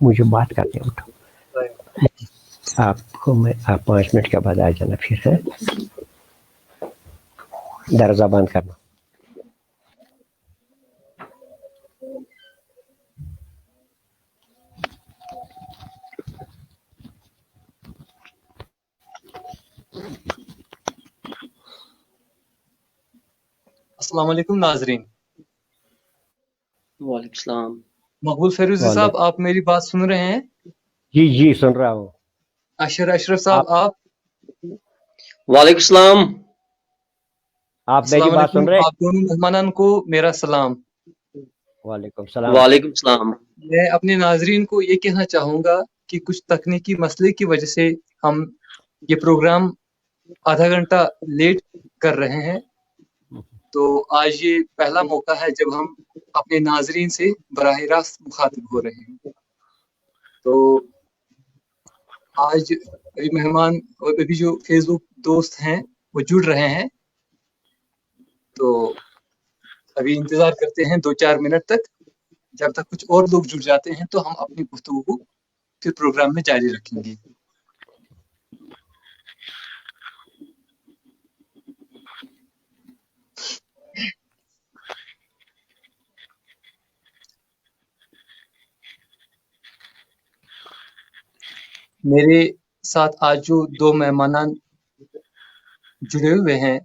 مجھے بات کرنے اٹھو آپ 5 منٹ کے بعد آ جانا پھر ہے دروازہ بند کرنا. السلام علیکم ناظرین. وعلیکم السلام. مقبول فیروزی صاحب آپ میری بات سن رہے ہیں؟ جی سن رہا ہوں. اشرف صاحب آپ؟ وعلیکم السلام. آپ میری بات سن رہے ہیں؟ آپ دونوں مہمانان کو میرا سلام. وعلیکم السلام. وعلیکم السلام. میں اپنے ناظرین کو یہ کہنا چاہوں گا کہ کچھ تکنیکی مسئلے کی وجہ سے ہم یہ پروگرام آدھا گھنٹہ لیٹ کر رہے ہیں. تو آج یہ پہلا موقع ہے جب ہم اپنے ناظرین سے براہ راست مخاطب ہو رہے ہیں. تو آج ابھی مہمان اور ابھی جو فیس بک دوست ہیں وہ جڑ رہے ہیں. تو ابھی انتظار کرتے ہیں 2-4 منٹ تک. جب تک کچھ اور لوگ جڑ جاتے ہیں تو ہم اپنی گفتگو کو پھر پروگرام میں جاری رکھیں گے. میرے ساتھ آج جو 2 مہمانان جڑے ہوئے ہیں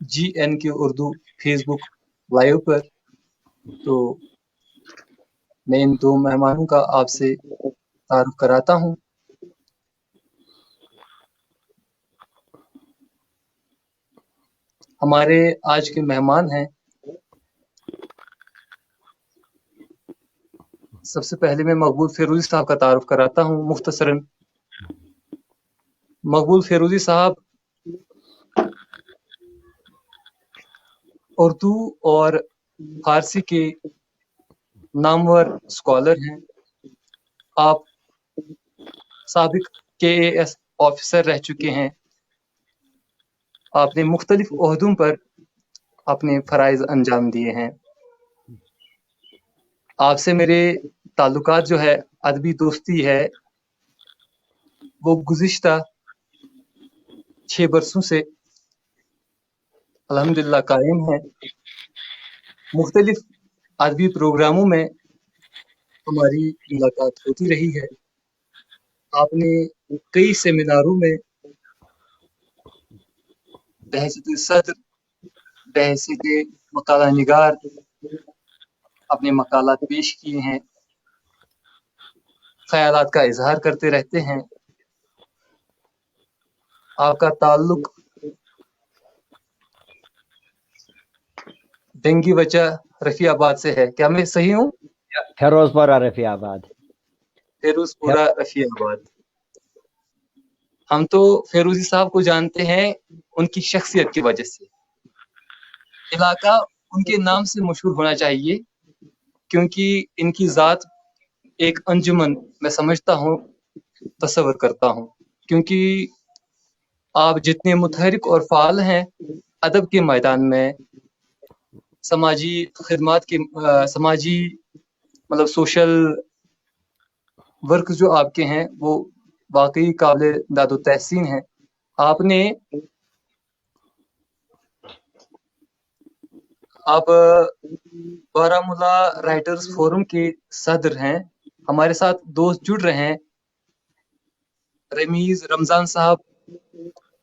GN کے اردو فیس بک لائیو پر، تو میں ان 2 مہمانوں کا آپ سے تعارف کراتا ہوں. ہمارے آج کے مہمان ہیں، سب سے پہلے میں مقبول فیروزی صاحب کا تعارف کراتا ہوں مختصراً. مقبول فیروزی صاحب اردو اور فارسی کے نامور اسکالر ہیں. آپ سابق KAS آفیسر رہ چکے ہیں. آپ نے مختلف عہدوں پر اپنے فرائض انجام دیے ہیں. آپ سے میرے تعلقات جو ہے ادبی دوستی ہے وہ گزشتہ 6 برسوں سے الحمدللہ قائم ہے. مختلف ادبی پروگراموں میں ہماری ملاقات ہوتی رہی ہے. آپ نے کئی سیمیناروں میں بحیثیت صدر، بحیثیت مقالہ نگار اپنے مقالات پیش کیے ہیں، خیالات کا اظہار کرتے رہتے ہیں. آپ کا تعلق ڈنگی بچہ رفیع آباد سے ہے، کیا میں صحیح ہوں؟ فیروز پورہ رفیع آباد. فیروز پورہ رفیع آباد. ہم تو فیروزی صاحب کو جانتے ہیں ان کی شخصیت کی وجہ سے. علاقہ ان کے نام سے مشہور ہونا چاہیے کیونکہ ان کی ذات ایک انجمن میں سمجھتا ہوں، تصور کرتا ہوں، کیونکہ آپ جتنے متحرک اور فعال ہیں ادب کے میدان میں، سماجی خدمات کے سماجی مطلب سوشل ورک جو آپ کے ہیں وہ واقعی قابل داد و تحسین ہیں. آپ بارہمولہ رائٹرز فورم کے صدر ہیں. ہمارے ساتھ دوست جڑ رہے ہیں رمیز رمضان صاحب،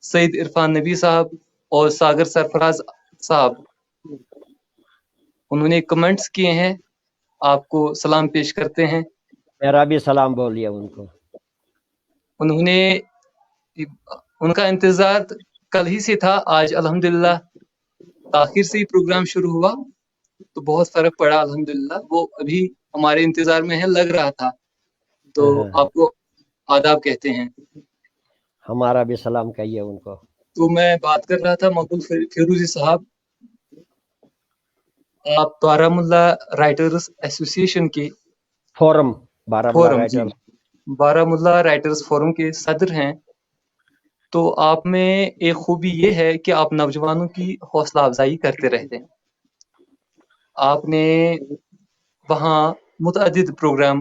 سعید عرفان نبی صاحب اور ساگر سرفراز صاحب. انہوں نے کمنٹس کیے ہیں، آپ کو سلام پیش کرتے ہیں. میرا بھی سلام بولیے ان کو. انہوں نے ان کا انتظار کل ہی سے تھا، آج الحمدللہ تاخیر سے ہی پروگرام شروع ہوا تو بہت فرق پڑا الحمدللہ. وہ ابھی ہمارے انتظار میں ہے، لگ رہا تھا. تو آپ کو آداب کہتے ہیں. ہمارا بھی سلام کہیے ان کو. تو میں بات کر رہا تھا مقبول فیروزی صاحب، آپ بارہمولہ رائٹرز ایسوسی ایشن کے فورم بارہمولہ رائٹرز فورم کے صدر ہیں. تو آپ میں ایک خوبی یہ ہے کہ آپ نوجوانوں کی حوصلہ افزائی کرتے رہتے ہیں. آپ نے وہاں متعدد پروگرام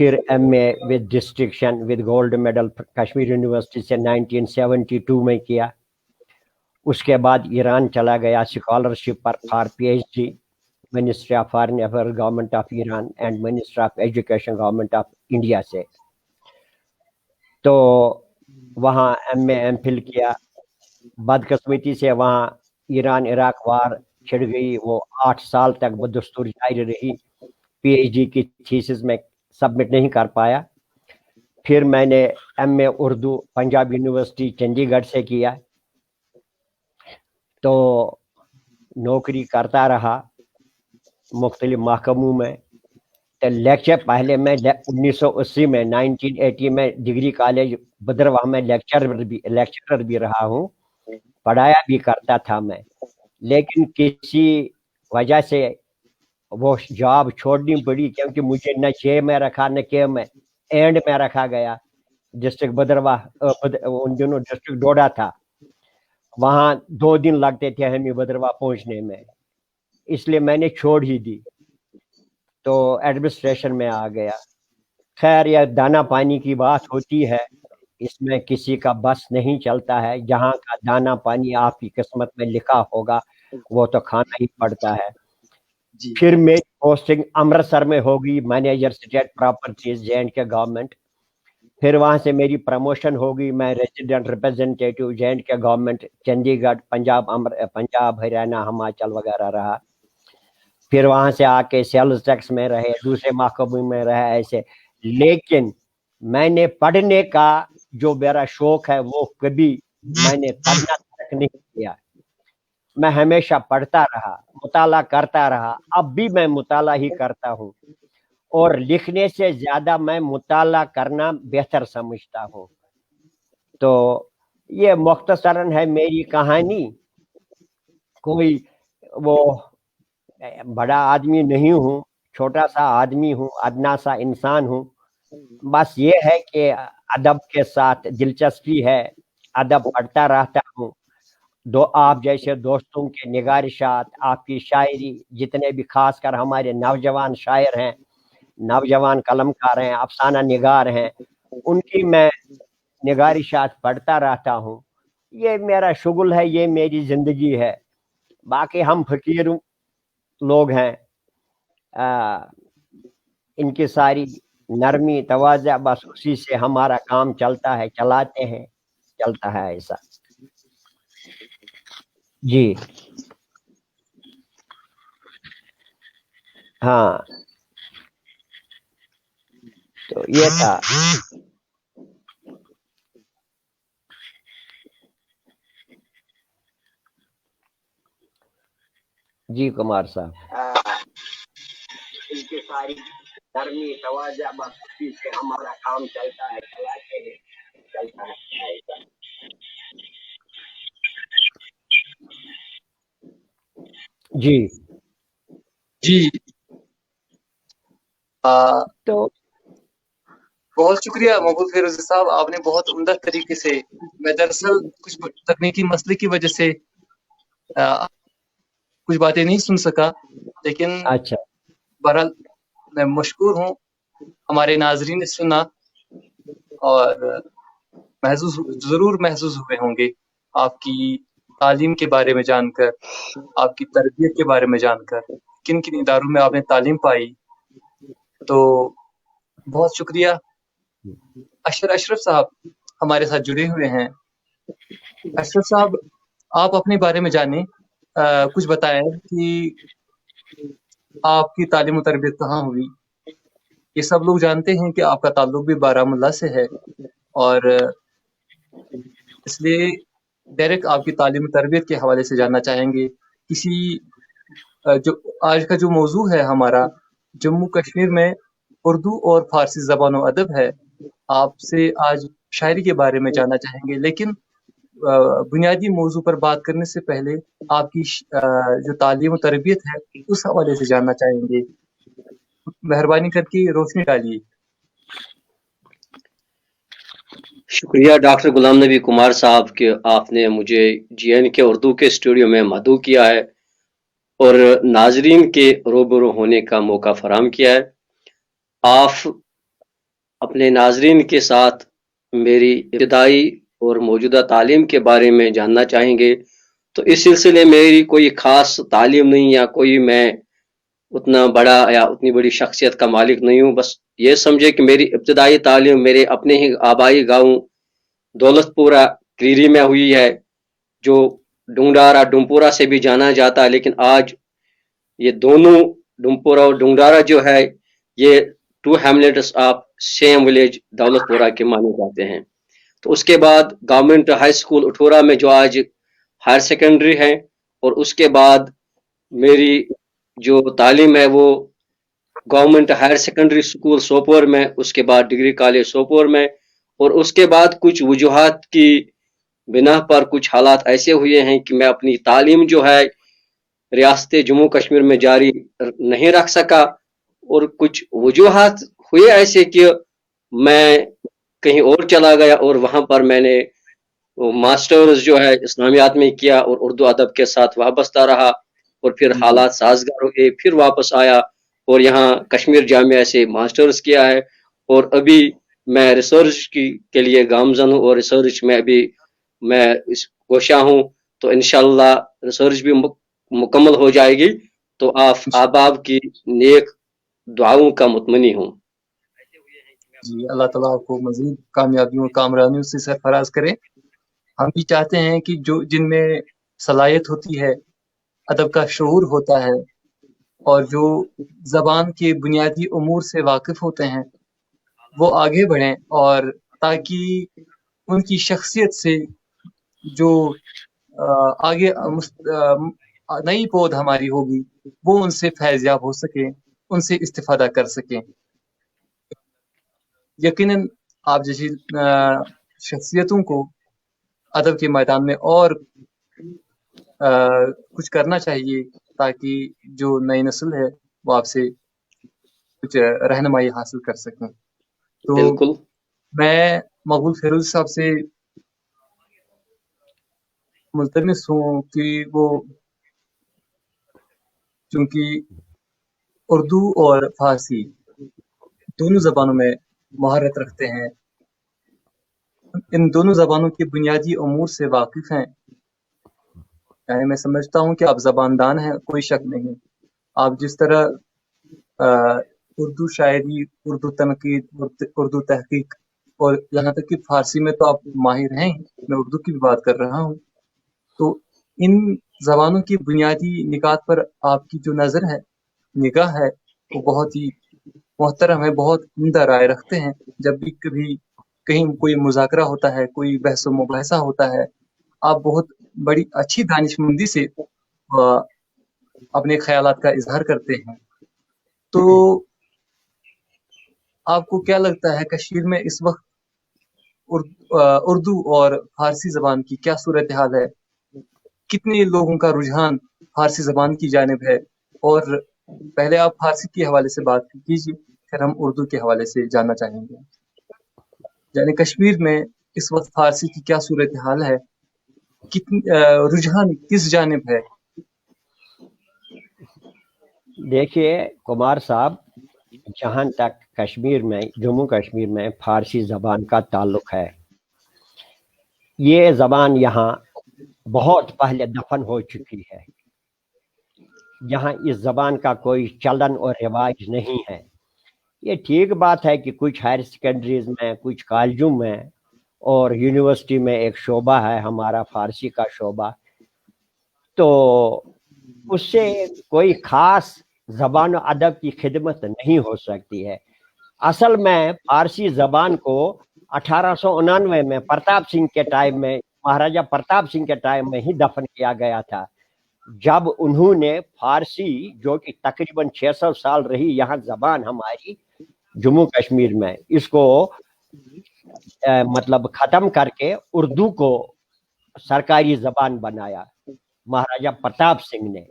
پھر MA with distinction with gold medal Kashmir university سے 1972 میں کیا. اس کے بعد ایران چلا گیا scholarship per for PhD ministry of foreign affair government of Iran and minister of education government of India سے. تو وہاں MA MPhil کیا. بدقسمتی سے وہاں ایران عراق وار چھڑ گئی, وہ 8 سال تک بدستور جاری رہی. PhD کی تھیسس میں سبمٹ نہیں کر پایا. پھر میں نے MA اردو پنجاب یونیورسٹی چنڈی گڑھ سے کیا. تو نوکری کرتا رہا مختلف محکموں میں. لیکچر پہلے میں 1980 میں 1980 میں ڈگری کالج بدرواہ میں لیکچرر بھی رہا ہوں, پڑھایا بھی کرتا تھا میں. لیکن کسی وجہ سے وہ جاب چھوڑنی پڑی, کیونکہ مجھے نہ چھ میں رکھا نہ کہ میں اینڈ میں رکھا گیا. ڈسٹرکٹ بدرواہ ان دنوں ڈسٹرکٹ ڈوڈا تھا, وہاں 2 دن لگتے تھے ہمیں بدرواہ پہنچنے میں, اس لیے میں نے چھوڑ ہی دی. تو ایڈمنسٹریشن میں آ گیا. خیر یہ دانا پانی کی بات ہوتی ہے, اس میں کسی کا بس نہیں چلتا ہے. جہاں کا دانا پانی آپ کی قسمت میں لکھا ہوگا وہ تو کھانا ہی پڑتا ہے. پھر میری پوسٹنگ امرتسر میں ہوگی, manager state properties J&K government. پھر وہاں سے میری پروموشن ہوگی, میں ریزیڈنٹ ریپرزینٹیٹیو J&K گورنمنٹ چنڈی گڑھ پنجاب ہریانہ ہماچل وغیرہ رہا. پھر وہاں سے آ کے سیلز ٹیکس میں رہے, دوسرے محکموں میں رہا ایسے. لیکن میں نے پڑھنے کا جو میرا شوق ہے وہ کبھی میں نے پڑھنا تک نہیں کیا. میں ہمیشہ پڑھتا رہا, مطالعہ کرتا رہا. اب بھی میں مطالعہ ہی کرتا ہوں, اور لکھنے سے زیادہ میں مطالعہ کرنا بہتر سمجھتا ہوں. تو یہ مختصراً ہے میری کہانی. کوئی وہ بڑا آدمی نہیں ہوں, چھوٹا سا آدمی ہوں, ادنا سا انسان ہوں. بس یہ ہے کہ ادب کے ساتھ دلچسپی ہے, ادب پڑھتا رہتا ہوں. آپ جیسے دوستوں کے نگارشات, آپ کی شاعری, جتنے بھی خاص کر ہمارے نوجوان شاعر ہیں, نوجوان قلم کار ہیں, افسانہ نگار ہیں, ان کی میں نگارشات پڑھتا رہتا ہوں. یہ میرا شغل ہے, یہ میری زندگی ہے. باقی ہم فقیر لوگ ہیں, ان کی ساری نرمی تواضع بس اسی سے ہمارا کام چلتا ہے, چلاتے ہیں, چلتا ہے ایسا. جی ہاں, تو یہ تھا. جی کمار صاحب, ان کی ساری نرمی تواضع بس اسی سے ہمارا کام چلتا ہے, چلاتے ہیں, چلتا ہے ایسا. جی جی تو بہت شکریہ محبوب فیروزی صاحب, آپ نے بہت عمدہ طریقے سے, میں دراصل کچھ تکنیکی مسئلے کی وجہ سے کچھ باتیں نہیں سن سکا, لیکن اچھا, بہرحال میں مشکور ہوں. ہمارے ناظرین نے سنا اور ضرور محظوظ ہوئے ہوں گے آپ کی تعلیم کے بارے میں جان کر, آپ کی تربیت کے بارے میں جان کر, کن کن اداروں میں آپ نے تعلیم پائی. تو بہت شکریہ. اشرف صاحب ہمارے ساتھ جڑے ہوئے ہیں. اشرف صاحب, آپ اپنے بارے میں جانیں, کچھ بتائیں کہ آپ کی تعلیم و تربیت کہاں ہوئی. یہ سب لوگ جانتے ہیں کہ آپ کا تعلق بھی بارہمولہ سے ہے, اور اس لیے ڈائریکٹ آپ کی تعلیم و تربیت کے حوالے سے جاننا چاہیں گے. کسی جو آج کا جو موضوع ہے ہمارا, جموں کشمیر میں اردو اور فارسی زبان و ادب ہے, آپ سے آج شاعری کے بارے میں جاننا چاہیں گے. لیکن بنیادی موضوع پر بات کرنے سے پہلے آپ کی جو تعلیم و تربیت ہے اس حوالے سے جاننا چاہیں گے. مہربانی کر کے روشنی ڈالیے. شکریہ ڈاکٹر غلام نبی کمار صاحب کہ آپ نے مجھے J&K اردو کے اسٹوڈیو میں مدعو کیا ہے اور ناظرین کے روبرو ہونے کا موقع فراہم کیا ہے. آپ اپنے ناظرین کے ساتھ میری ابتدائی اور موجودہ تعلیم کے بارے میں جاننا چاہیں گے. تو اس سلسلے میں میری کوئی خاص تعلیم نہیں یا کوئی میں اتنا بڑا یا اتنی بڑی شخصیت کا مالک نہیں ہوں. بس یہ سمجھے کہ میری ابتدائی تعلیم میرے اپنے ہی آبائی گاؤں دولت پورہ کریری میں ہوئی ہے، جو ڈونگڈارا ڈومپورہ سے بھی جانا جاتا ہے، لیکن آج یہ دونوں ڈومپورہ اور ڈونگڈارا جو ہے یہ 2 ہیملیٹس آف سیم ولیج دولت پورہ کے مانے جاتے ہیں. تو اس کے بعد گورنمنٹ ہائی اسکول اٹھورا میں جو آج ہائر سیکنڈری ہے، اور اس کے بعد میری جو تعلیم ہے وہ government higher secondary school Sopore میں، اس کے بعد ڈگری کالج سوپور میں، اور اس کے بعد کچھ وجوہات کی بنا پر کچھ حالات ایسے ہوئے ہیں کہ میں اپنی تعلیم جو ہے ریاست جموں کشمیر میں جاری نہیں رکھ سکا، اور کچھ وجوہات ہوئے ایسے کہ میں کہیں اور چلا گیا، اور وہاں پر میں نے ماسٹرز جو ہے اسلامیات میں کیا اور اردو ادب کے ساتھ وابستہ رہا، اور پھر حالات سازگار ہوئے، پھر واپس آیا اور یہاں کشمیر جامعہ سے ماسٹرز کیا ہے، اور ابھی میں ریسرچ کے لیے گامزن ہوں، اور ریسرچ میں ابھی میں اس گوشہ ہوں. تو انشاءاللہ ریسرچ بھی مکمل ہو جائے گی، تو آپ کی نیک دعاؤں کا متمنی ہوں. جی، اللہ تعالیٰ آپ کو مزید کامیابیوں کامرانیوں سے سرفراز کرے. ہم بھی چاہتے ہیں کہ جو جن میں صلاحیت ہوتی ہے، ادب کا شعور ہوتا ہے، اور جو زبان کے بنیادی امور سے واقف ہوتے ہیں، وہ آگے بڑھیں، اور تاکہ ان کی شخصیت سے جو آگے نئی پود ہماری ہوگی وہ ان سے فیضیاب ہو سکیں، ان سے استفادہ کر سکیں. یقیناً آپ جیسی شخصیتوں کو ادب کے میدان میں اور کچھ کرنا چاہیے، تاکہ جو نئی نسل ہے وہ آپ سے کچھ رہنمائی حاصل کر سکیں. تو بالکل. میں مقبول فیروز صاحب سے ملتمس ہوں کہ وہ چونکہ اردو اور فارسی دونوں زبانوں میں مہارت رکھتے ہیں، ان دونوں زبانوں کے بنیادی امور سے واقف ہیں. یعنی میں سمجھتا ہوں کہ آپ زباندان ہیں، کوئی شک نہیں. آپ جس طرح اردو شاعری، اردو تنقید، اردو تحقیق، اور یہاں تک کہ فارسی میں تو آپ ماہر ہیں، میں اردو کی بھی بات کر رہا ہوں. تو ان زبانوں کی بنیادی نکات پر آپ کی جو نظر ہے، نگاہ ہے، وہ بہت ہی محترم ہے، بہت عمدہ رائے رکھتے ہیں. جب بھی کبھی کہیں کوئی مذاکرہ ہوتا ہے، کوئی بحث و مباحثہ ہوتا ہے، آپ بہت بڑی اچھی دانش مندی سے اپنے خیالات کا اظہار کرتے ہیں. تو آپ کو کیا لگتا ہے کشمیر میں اس وقت اردو اور فارسی زبان کی کیا صورتحال ہے؟ کتنے لوگوں کا رجحان فارسی زبان کی جانب ہے؟ اور پہلے آپ فارسی کے حوالے سے بات کیجیے، پھر ہم اردو کے حوالے سے جاننا چاہیں گے. یعنی کشمیر میں اس وقت فارسی کی کیا صورتحال ہے، رجحان کس جانب ہے؟ دیکھیے کمار صاحب، جہاں تک کشمیر میں، جموں کشمیر میں فارسی زبان کا تعلق ہے، یہ زبان یہاں بہت پہلے دفن ہو چکی ہے. یہاں اس زبان کا کوئی چلن اور رواج نہیں ہے. یہ ٹھیک بات ہے کہ کچھ ہائر سیکنڈریز میں، کچھ کالجوں میں اور یونیورسٹی میں ایک شعبہ ہے ہمارا فارسی کا شعبہ، تو اس سے کوئی خاص زبان و ادب کی خدمت نہیں ہو سکتی ہے. اصل میں فارسی زبان کو 1899 میں پرتاپ سنگھ کے ٹائم میں، مہاراجا پرتاپ سنگھ کے ٹائم میں ہی دفن کیا گیا تھا، جب انہوں نے فارسی، جو کہ تقریباً 600 سال رہی یہاں زبان ہماری جموں کشمیر میں، اس کو مطلب ختم کر کے اردو کو سرکاری زبان بنایا مہاراجا پرتاپ سنگھ نے.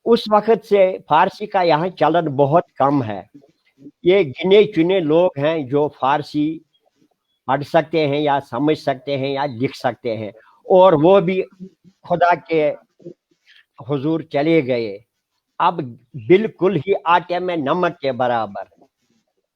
اس وقت سے فارسی کا یہاں چلن بہت کم ہے. یہ گنے چنے لوگ ہیں جو فارسی پڑھ سکتے ہیں یا سمجھ سکتے ہیں یا لکھ سکتے ہیں، اور وہ بھی خدا کے حضور چلے گئے، اب بالکل ہی آٹے میں نمک کے برابر.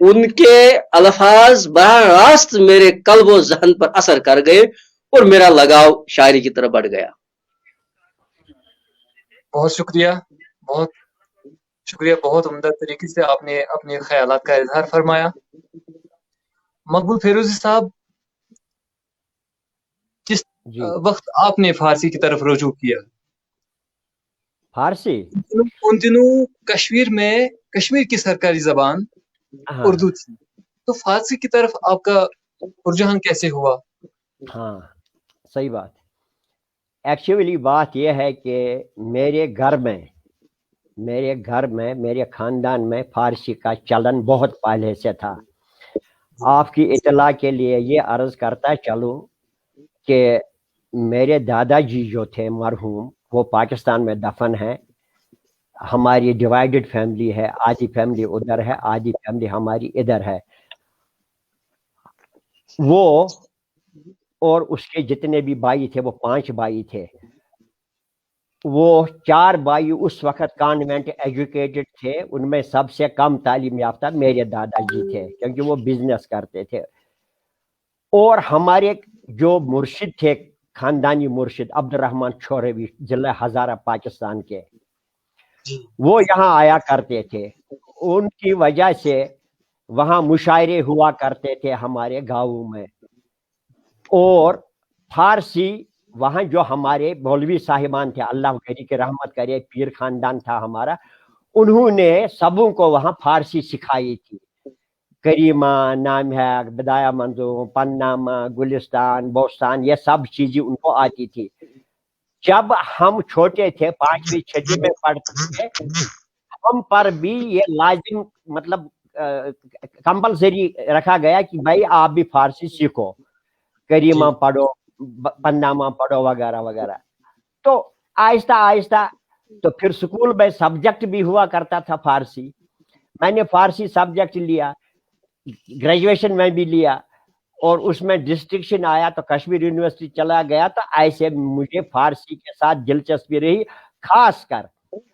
ان کے الفاظ براہ راست میرے قلب و ذہن پر اثر کر گئے اور میرا لگاؤ شاعری کی طرف بڑھ گیا. بہت شکریہ، بہت شکریہ، بہت عمدہ طریقے سے آپ نے اپنے خیالات کا اظہار فرمایا. مقبول فیروزی صاحب، جس جی وقت آپ نے فارسی کی طرف رجوع کیا، فارسی، ان دنوں کشمیر کی سرکاری زبان ہاں اردو تھی، تو فارسی کی طرف آپ کا رجحان کیسے ہوا؟ ہاں صحیح بات. ایکچولی بات یہ ہے کہ میرے گھر میں میرے خاندان میں فارسی کا چلن بہت پہلے سے تھا. آپ کی اطلاع کے لیے یہ عرض کرتا چلوں کہ میرے دادا جی جو تھے مرحوم، وہ پاکستان میں دفن ہیں. ہماری ڈیوائیڈڈ فیملی ہے، آدھی فیملی ادھر ہے، آدھی فیملی ہماری ادھر ہے. وہ اور اس کے جتنے بھی بھائی تھے، وہ 5 بھائی تھے. وہ 4 بھائی اس وقت کانوینٹ ایجوکیٹڈ تھے. ان میں سب سے کم تعلیم یافتہ میرے دادا جی تھے، کیونکہ وہ بزنس کرتے تھے. اور ہمارے جو مرشد تھے، خاندانی مرشد عبد الرحمن چھوروی، ضلع ہزارہ پاکستان کے، وہ یہاں آیا کرتے تھے. ان کی وجہ سے وہاں مشاعرے ہوا کرتے تھے ہمارے گاؤں میں. اور فارسی وہاں جو ہمارے مولوی صاحبان تھے، اللہ غنی کی رحمت کرے، پیر خاندان تھا ہمارا، انہوں نے سبوں کو وہاں فارسی سکھائی تھی. کریمہ نام ہے، بدایہ منظوم، پنامہ، گلستان، بوستان، یہ سب چیزیں ان کو آتی تھی. جب ہم چھوٹے تھے، 5ویں 6ویں میں پڑھتے تھے، ہم پر بھی یہ لازم مطلب کمپلسری رکھا گیا کہ بھائی آپ بھی فارسی سیکھو، کریمہ پڑھو، پنامہ پڑھو، وغیرہ وغیرہ. تو آہستہ آہستہ تو پھر اسکول میں سبجیکٹ بھی ہوا کرتا تھا فارسی. میں نے فارسی سبجیکٹ لیا، گریجویشن میں بھی لیا، اور اس میں ڈسٹنکشن آیا تو کشمیر یونیورسٹی چلا گیا. تو ایسے مجھے فارسی کے ساتھ دلچسپی رہی. خاص کر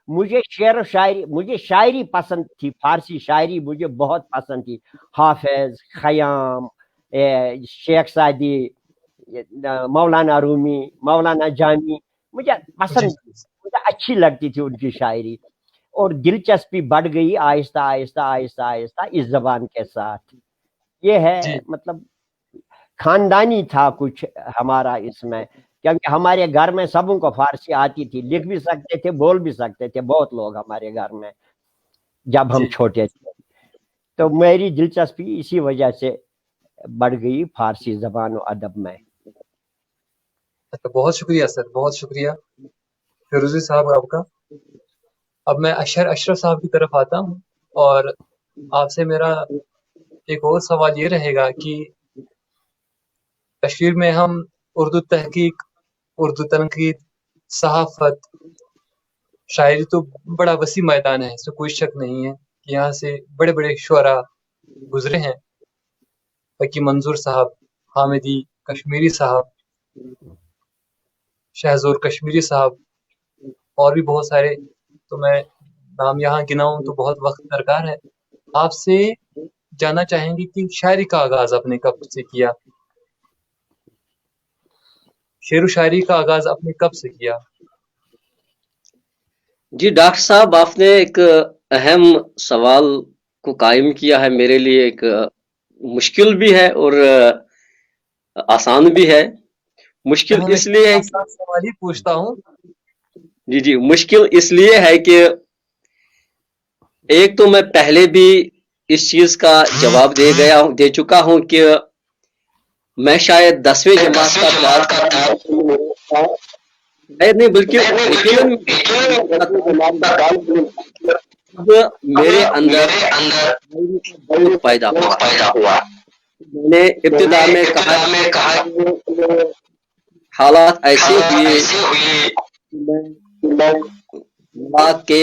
مجھے شعر و شاعری، مجھے شاعری پسند تھی، فارسی شاعری مجھے بہت پسند تھی. حافظ، خیام، شیخ سعدی، مولانا رومی، مولانا جامی، مجھے پسند، مجھے اچھی لگتی تھی ان کی شاعری. اور دلچسپی بڑھ گئی آہستہ آہستہ آہستہ آہستہ اس زبان کے ساتھ. یہ ہے مطلب خاندانی تھا کچھ ہمارا اس میں، کیونکہ ہمارے گھر میں سبوں کو فارسی آتی تھی، لکھ بھی سکتے تھے، بول بھی سکتے تھے بہت لوگ ہمارے گھر میں جب ہم چھوٹے تھے. تو میری دلچسپی اسی وجہ سے بڑھ گئی فارسی زبان و ادب میں. بہت شکریہ سر، بہت شکریہ فیروزی صاحب آپ کا. اب میں اشرف صاحب کی طرف آتا ہوں، اور آپ سے میرا ایک اور سوال یہ رہے گا کہ کشمیر میں ہم اردو تحقیق، اردو تنقید، صحافت، شاعری تو بڑا وسیع میدان ہے، اس میں کوئی شک نہیں ہے کہ یہاں سے بڑے بڑے شعراء گزرے ہیں، فقی منظور صاحب، حامدی کشمیری صاحب، شہزور کشمیری صاحب، اور بھی بہت سارے. تو میں نام یہاں گناؤں تو بہت وقت درکار ہے. آپ سے جاننا چاہیں گے کہ شاعری کا آغاز آپ نے کب سے کیا؟ شعر و شاعری کا آغاز آپ نے کب سے کیا؟ جی ڈاکٹر صاحب، آپ نے ایک اہم سوال کو قائم کیا ہے، میرے لیے ایک مشکل بھی ہے اور آسان بھی ہے. مشکل اس لیے ہے، سوال ہی پوچھتا ہوں. جی مشکل اس لیے ہے کہ ایک تو میں پہلے بھی اس چیز کا جواب دے چکا ہوں کہ میں شاید 10ویں جماعت کا نہیں بلکہ میرے اندر پیدا ہوا. میں نے ابتدا میں کہا حالات ایسے ہوئے کے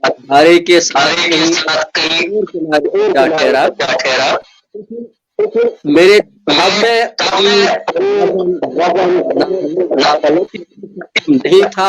دھارے کے ساتھ ٹھہرا. میرے دماغ میں نہیں تھا.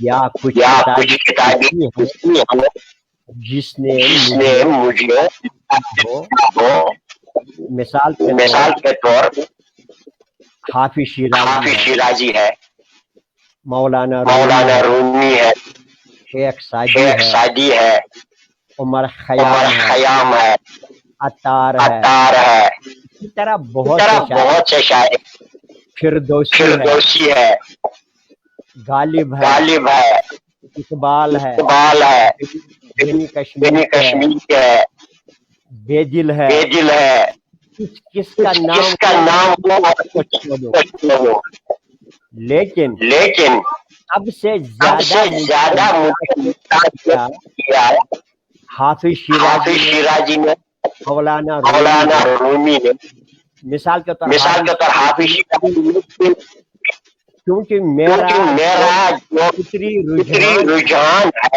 یا کچھ کتابیں ایسی ہیں جس نے مجھے ہو، مثال کے طور حافظ شیرازی ہے، مولانا رومی ہے، شیخ شیخ سعدی سعدی ہے، عمر عمر خیام ہے، عطار ہے، عطار ہے، اسی طرح بہت بہت سے شاعر، فردوسی ہے، غالب ہے، اقبال ہے، بنی کشمیر ہے، بے دل ہے، دل ہے، کس کا نام لوگوں، لیکن سب سے زیادہ کیا حافظ حافظ شیرازی نے، مولانا رومی نے، مثال کے طور حافظ شیرازی، کیونکہ میرا جو فطری رجحان ہے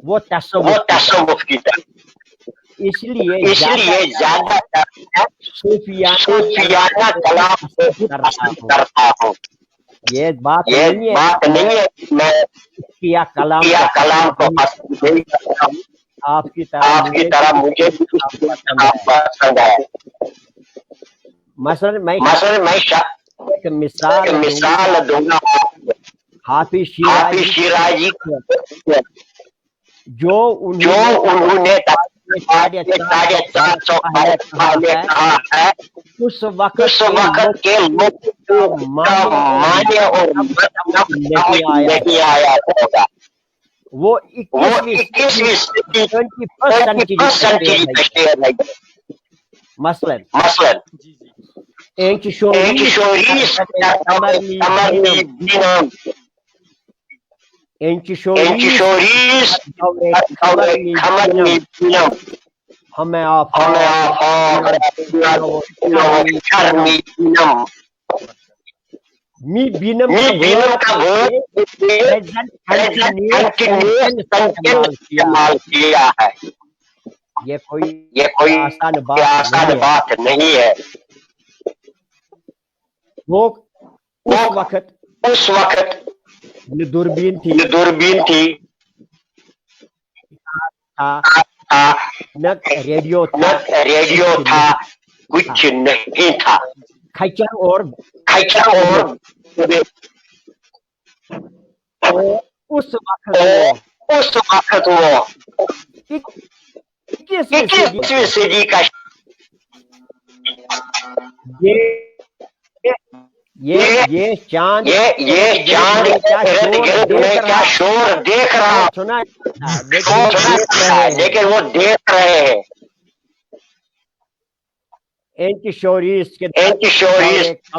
وہ تصوف کی طرف، اس لیے زیادہ صوفیانہ کلام کو پسند کرتا ہوں۔ یہ بات یہ نہیں ہے بات نہیں ہے کہ میں کیا کلام کو پسند نہیں کرتا ہوں، آپ کی طرح مجھے بھی پسند ہے۔ مثلا میں ایک مثال دوں گا، حافظ شیرازی جو انہوں نے 450 پہلے کہا ہے، اس وقت کے لوگ کا معنی اور مطلب نہیں آیا ہوگا۔ وہ 21ویں صدی 21st سنچری کا شعر ہے۔ مثلا جی جی اینچ شوریس ہمیں می بینم کا استعمال کیا ہے۔ یہ کوئی آسان بات نہیں ہے۔ وہ اس وقت دوربین تھی نہ ریڈیو تھا، کچھ نہیں تھا، کھچر اور اس وقت وہ 21ویں صدی کا یہ چاند کیا شور دیکھ رہا، سنا لیکن وہ دیکھ رہے ہیں۔ شوریس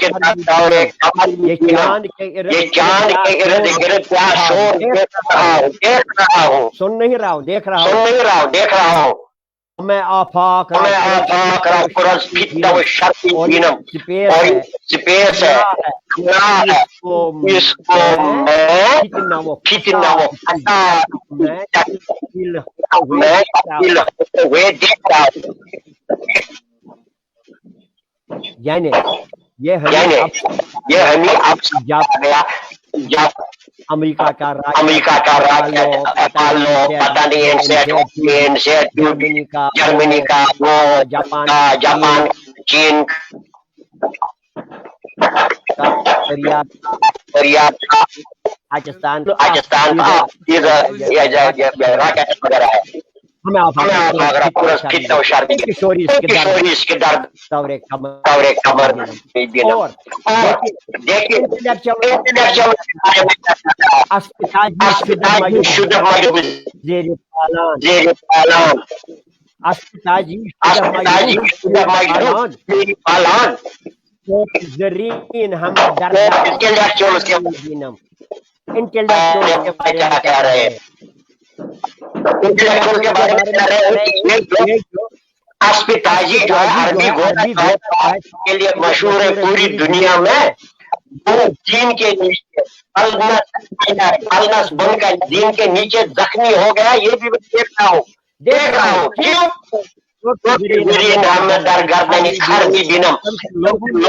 کے چاند کے ارد گرد کیا شور دیکھ رہا ہوں، سن نہیں رہا ہوں، دیکھ رہا ہوں۔ میں آفاق سپیس ہے، اس کو میں دیکھ رہا ہوں۔ یعنی یہ ہمیں اب گیا جب امریکہ کا پتہ نہیں، جرمنی کا، وہ جاپان، چین پاکستان راکٹ وغیرہ ہے۔ اس کے درد خبر زرین ہمیں اسپتاجی جو ہے عربی گھوڑا کے لیے مشہور ہے پوری دنیا میں۔ وہ دین کے نیچے النس بن کر دین کے نیچے زخمی ہو گیا، یہ بھی میں دیکھ رہا ہوں۔ کیوں؟ لوگوں نے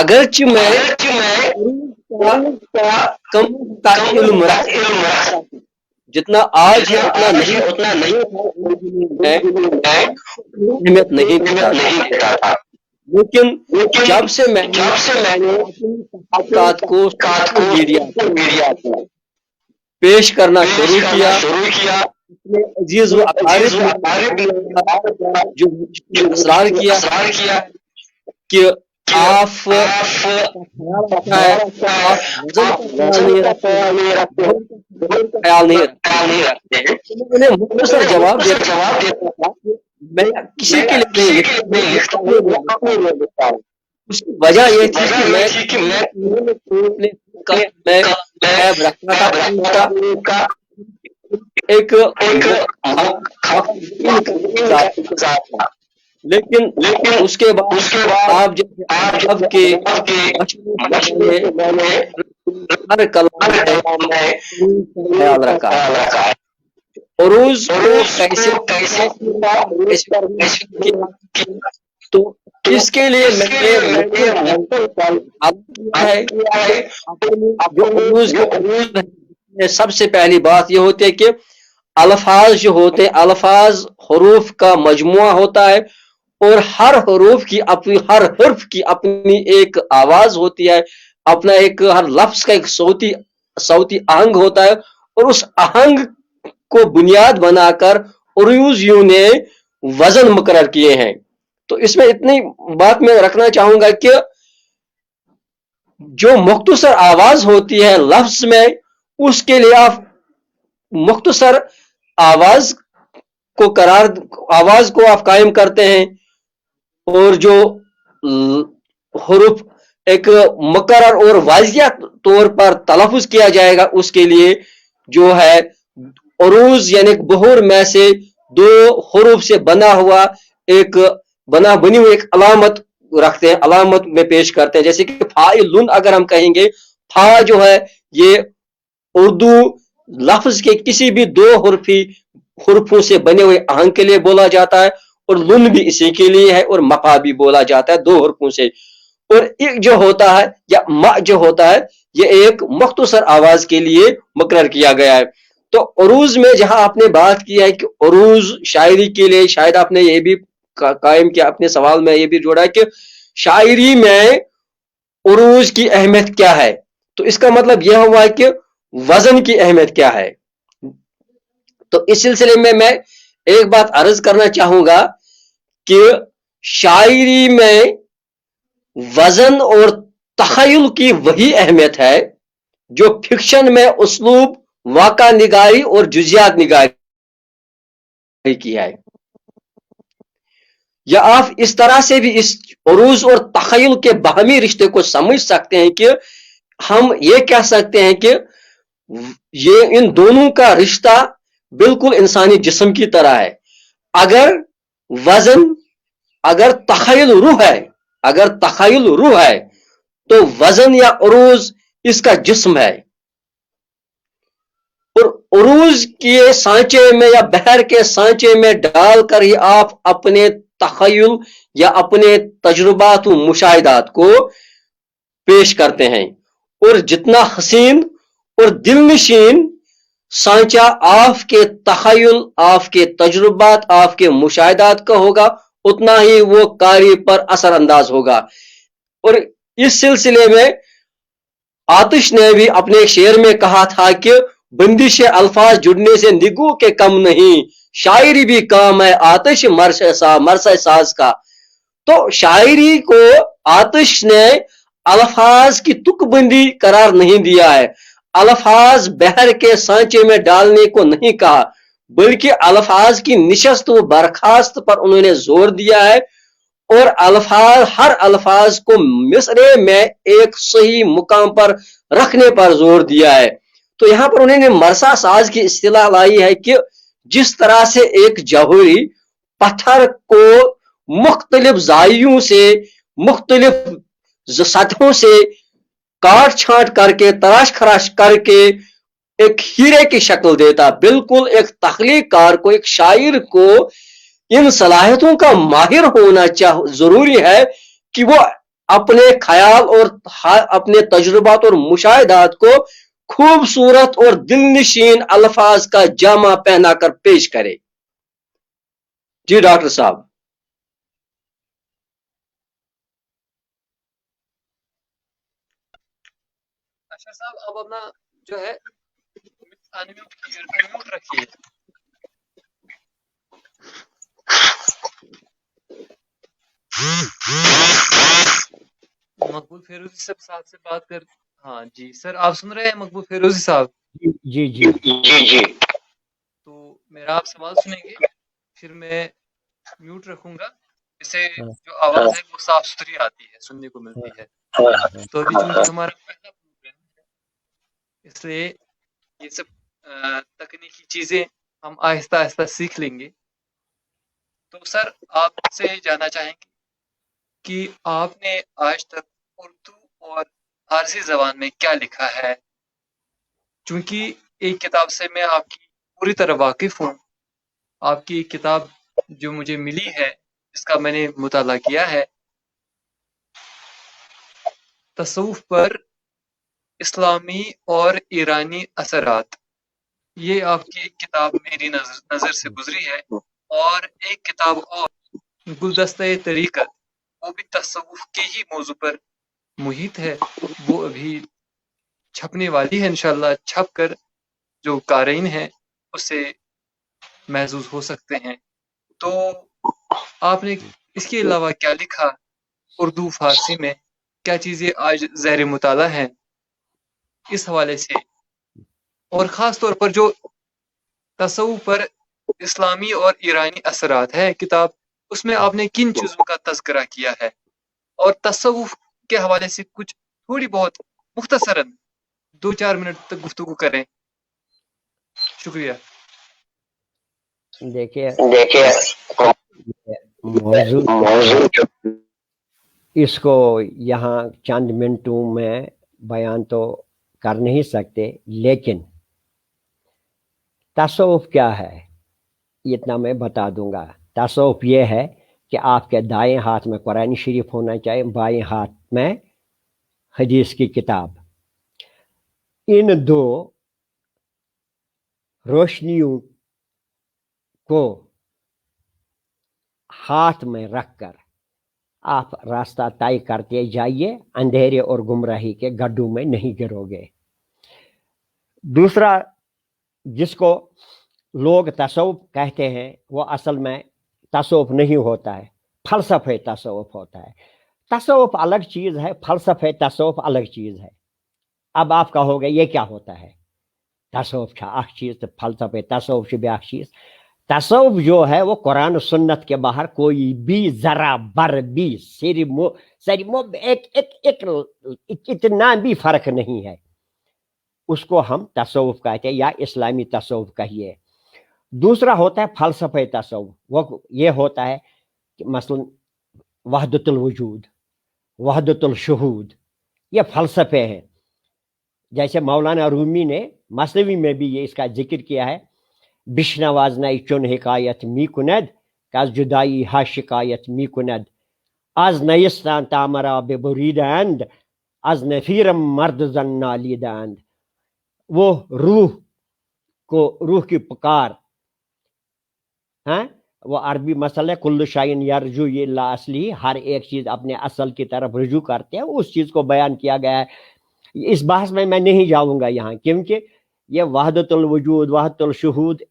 اگرچہ میں کم کا علم رکھتا ہوں، جتنا آج ہے اتنا نہیں ہے، اہمیت نہیں دیتا تھا، لیکن جب سے میں نے حقیقات کو میڈیا پیش کرنا شروع کیا، اپنے عزیز و اقارب جو اصرار کیا کہ آپ خیال نہیں رکھتے ہیں، انہیں مختصر جواب دیتا تھا میں کسی کے لیے نہیں لکھتا ہوں۔ اس کی وجہ یہ تھی کہ میں رکھتا تھا ایک لیکن اس کے بعد آپ جب کے ہر کلام میں خیال رکھا عروج کو کیسے تو اس کے لیے میں سب سے پہلی بات یہ ہوتی ہے کہ الفاظ جو ہوتے ہیں، الفاظ حروف کا مجموعہ ہوتا ہے، اور ہر حروف کی اپنی، ہر حرف کی اپنی ایک آواز ہوتی ہے، اپنا ایک ہر لفظ کا ایک صوتی آہنگ ہوتا ہے، اور اس آہنگ کو بنیاد بنا کر عروضیوں نے وزن مقرر کیے ہیں۔ تو اس میں اتنی بات میں رکھنا چاہوں گا کہ جو مختصر آواز ہوتی ہے لفظ میں، اس کے لیے آپ مختصر آواز کو آپ قائم کرتے ہیں، اور جو حروف ایک مقرر اور واضح طور پر تلفظ کیا جائے گا، اس کے لیے جو ہے عروض یعنی بہر میں سے دو حروف سے بنا ہوا ایک بنی ہوئی ایک علامت رکھتے ہیں، علامت میں پیش کرتے ہیں، جیسے کہ فاعلن اگر ہم کہیں گے، فا جو ہے یہ اردو لفظ کے کسی بھی دو حرفوں سے بنے ہوئے آہنگ کے لیے بولا جاتا ہے، اور لن بھی اسی کے لیے ہے، اور مقا بھی بولا جاتا ہے دو حرفوں سے، اور ایک جو ہوتا ہے یا ما جو ہوتا ہے یہ ایک مختصر آواز کے لیے مقرر کیا گیا ہے۔ تو عروض میں جہاں آپ نے بات کی ہے کہ عروض شاعری کے لیے، شاید آپ نے یہ بھی قائم کیا اپنے سوال میں، یہ بھی جوڑا کہ شاعری میں عروض کی اہمیت کیا ہے، تو اس کا مطلب یہ ہوا کہ وزن کی اہمیت کیا ہے۔ تو اس سلسلے میں ایک بات عرض کرنا چاہوں گا کہ شاعری میں وزن اور تخیل کی وہی اہمیت ہے جو فکشن میں اسلوب، واقع نگاری اور جزیات نگاری کی ہے۔ یا آپ اس طرح سے بھی اس عروض اور تخیل کے باہمی رشتے کو سمجھ سکتے ہیں کہ ہم یہ کہہ سکتے ہیں کہ یہ ان دونوں کا رشتہ بالکل انسانی جسم کی طرح ہے۔ اگر وزن، اگر تخیل روح ہے تو وزن یا عروض اس کا جسم ہے، اور عروض کے سانچے میں یا بحر کے سانچے میں ڈال کر ہی آپ اپنے تخیل یا اپنے تجربات و مشاہدات کو پیش کرتے ہیں، اور جتنا حسین اور دل نشین سانچہ آپ کے تخیل، آپ کے تجربات، آپ کے مشاہدات کا ہوگا، اتنا ہی وہ قاری پر اثر انداز ہوگا۔ اور اس سلسلے میں آتش نے بھی اپنے شعر میں کہا تھا کہ بندش الفاظ جڑنے سے نگو کے کم نہیں، شاعری بھی کام ہے آتش مرثہ ساز کا۔ تو شاعری کو آتش نے الفاظ کی تک بندی قرار نہیں دیا ہے، الفاظ بحر کے سانچے میں ڈالنے کو نہیں کہا، بلکہ الفاظ کی نشست و برخاست پر انہوں نے زور دیا ہے، اور ہر الفاظ کو مصرعے میں ایک صحیح مقام پر رکھنے پر زور دیا ہے۔ تو یہاں پر انہوں نے مرثہ ساز کی اصطلاح لائی ہے کہ جس طرح سے ایک جوہری پتھر کو مختلف زاویوں سے، مختلف سطحوں سے کاٹ چھانٹ کر کے، تراش خراش کر کے ایک ہیرے کی شکل دیتا، بالکل ایک تخلیق کار کو، ایک شاعر کو ان صلاحیتوں کا ماہر ہونا ضروری ہے کہ وہ اپنے خیال اور اپنے تجربات اور مشاہدات کو خوبصورت اور دل نشین الفاظ کا جامع پہنا کر پیش کرے. جی ڈاکٹر صاحب. اشرف صاحب اب اپنا جو ہے میوٹ رکھیے. مقبول فیروزی صاحب ساتھ سے بات کر. ہاں جی سر آپ سن رہے ہیں مقبول فیروزی صاحب؟ جی جی جی. تو میرا آپ سوال سنیں گے پھر میں میوٹ رکھوں گا، اس سے جو آواز ہے وہ صاف ستھری آتی ہے، سننے کو ملتی ہے. تو ابھی چونکہ ہمارا پہلا پروگرام ہے اس لیے یہ سب تکنیکی چیزیں ہم آہستہ آہستہ سیکھ لیں گے. تو سر آپ سے جاننا چاہیں گے کہ آپ نے آج تک اردو اور فارسی زبان میں کیا لکھا ہے؟ چونکہ ایک کتاب سے میں آپ کی پوری طرح واقف ہوں. آپ کی ایک کتاب جو مجھے ملی ہے جس کا میں نے مطالعہ کیا ہے، تصوف پر اسلامی اور ایرانی اثرات، یہ آپ کی ایک کتاب میری نظر سے گزری ہے. اور ایک کتاب اور گلدستہ طریقت، وہ بھی تصوف کے ہی موضوع پر محیط ہے، وہ ابھی چھپنے والی ہے. انشاءاللہ چھپ کر جو قارئین ہیں اس سے محظوظ ہو سکتے ہیں. تو آپ نے اس کے علاوہ کیا لکھا اردو فارسی میں، کیا چیزیں آج زیر مطالعہ ہیں اس حوالے سے، اور خاص طور پر جو تصوف پر اسلامی اور ایرانی اثرات ہے کتاب، اس میں آپ نے کن چیزوں کا تذکرہ کیا ہے؟ اور تصوف کے حوالے سے کچھ تھوڑی بہت مختصراً 2-4 منٹ تک گفتگو کریں. شکریہ. دیکھیے موضوع اس کو یہاں چند منٹوں میں بیان تو کر نہیں سکتے، لیکن تصوف کیا ہے اتنا میں بتا دوں گا. تصوف یہ ہے کہ آپ کے دائیں ہاتھ میں قرآن شریف ہونا چاہیے، بائیں ہاتھ میں حدیث کی کتاب. ان دو روشنیوں کو ہاتھ میں رکھ کر آپ راستہ طے کرتے جائیے، اندھیرے اور گمراہی کے گڈھوں میں نہیں گرو گے. دوسرا جس کو لوگ تصوف کہتے ہیں وہ اصل میں تصوف نہیں ہوتا ہے، فلسفہ تصوف ہوتا ہے. تصوف الگ چیز ہے، فلسفہ تصوف الگ چیز ہے. اب آپ کہو گے یہ کیا ہوتا ہے؟ تصوف چھا اخ چیز تو فلسفہ تصوف چھ بیاکھ چیز. تصوف جو ہے وہ قرآن و سنت کے باہر کوئی بھی ذرا بر بھی اتنا بھی فرق نہیں ہے. اس کو ہم تصوف کہتے ہیں یا اسلامی تصوف کہیے. دوسرا ہوتا ہے فلسفہ تصوف، وہ یہ ہوتا ہے کہ مثلا وحدت الوجود، وحدت الشہود، یہ فلسفے ہیں. جیسے مولانا رومی نے مثنوی میں بھی یہ اس کا ذکر کیا ہے، بشنواز نئی چن حکایت می کند کاز جدائی ہا شکایت می کند، از نیستان تامرا بے بریدند از نفیرم مرد زن نالیدند. وہ روح کی پکار، ہاں وہ عربی مسئلہ کل شائن یرجو یہ لا اصلی، ہر ایک چیز اپنے اصل کی طرف رجوع کرتے ہیں، اس چیز کو بیان کیا گیا ہے. اس بحث میں نہیں جاؤں گا یہاں، کیونکہ یہ وحدت الوجود، وحدت الشہود،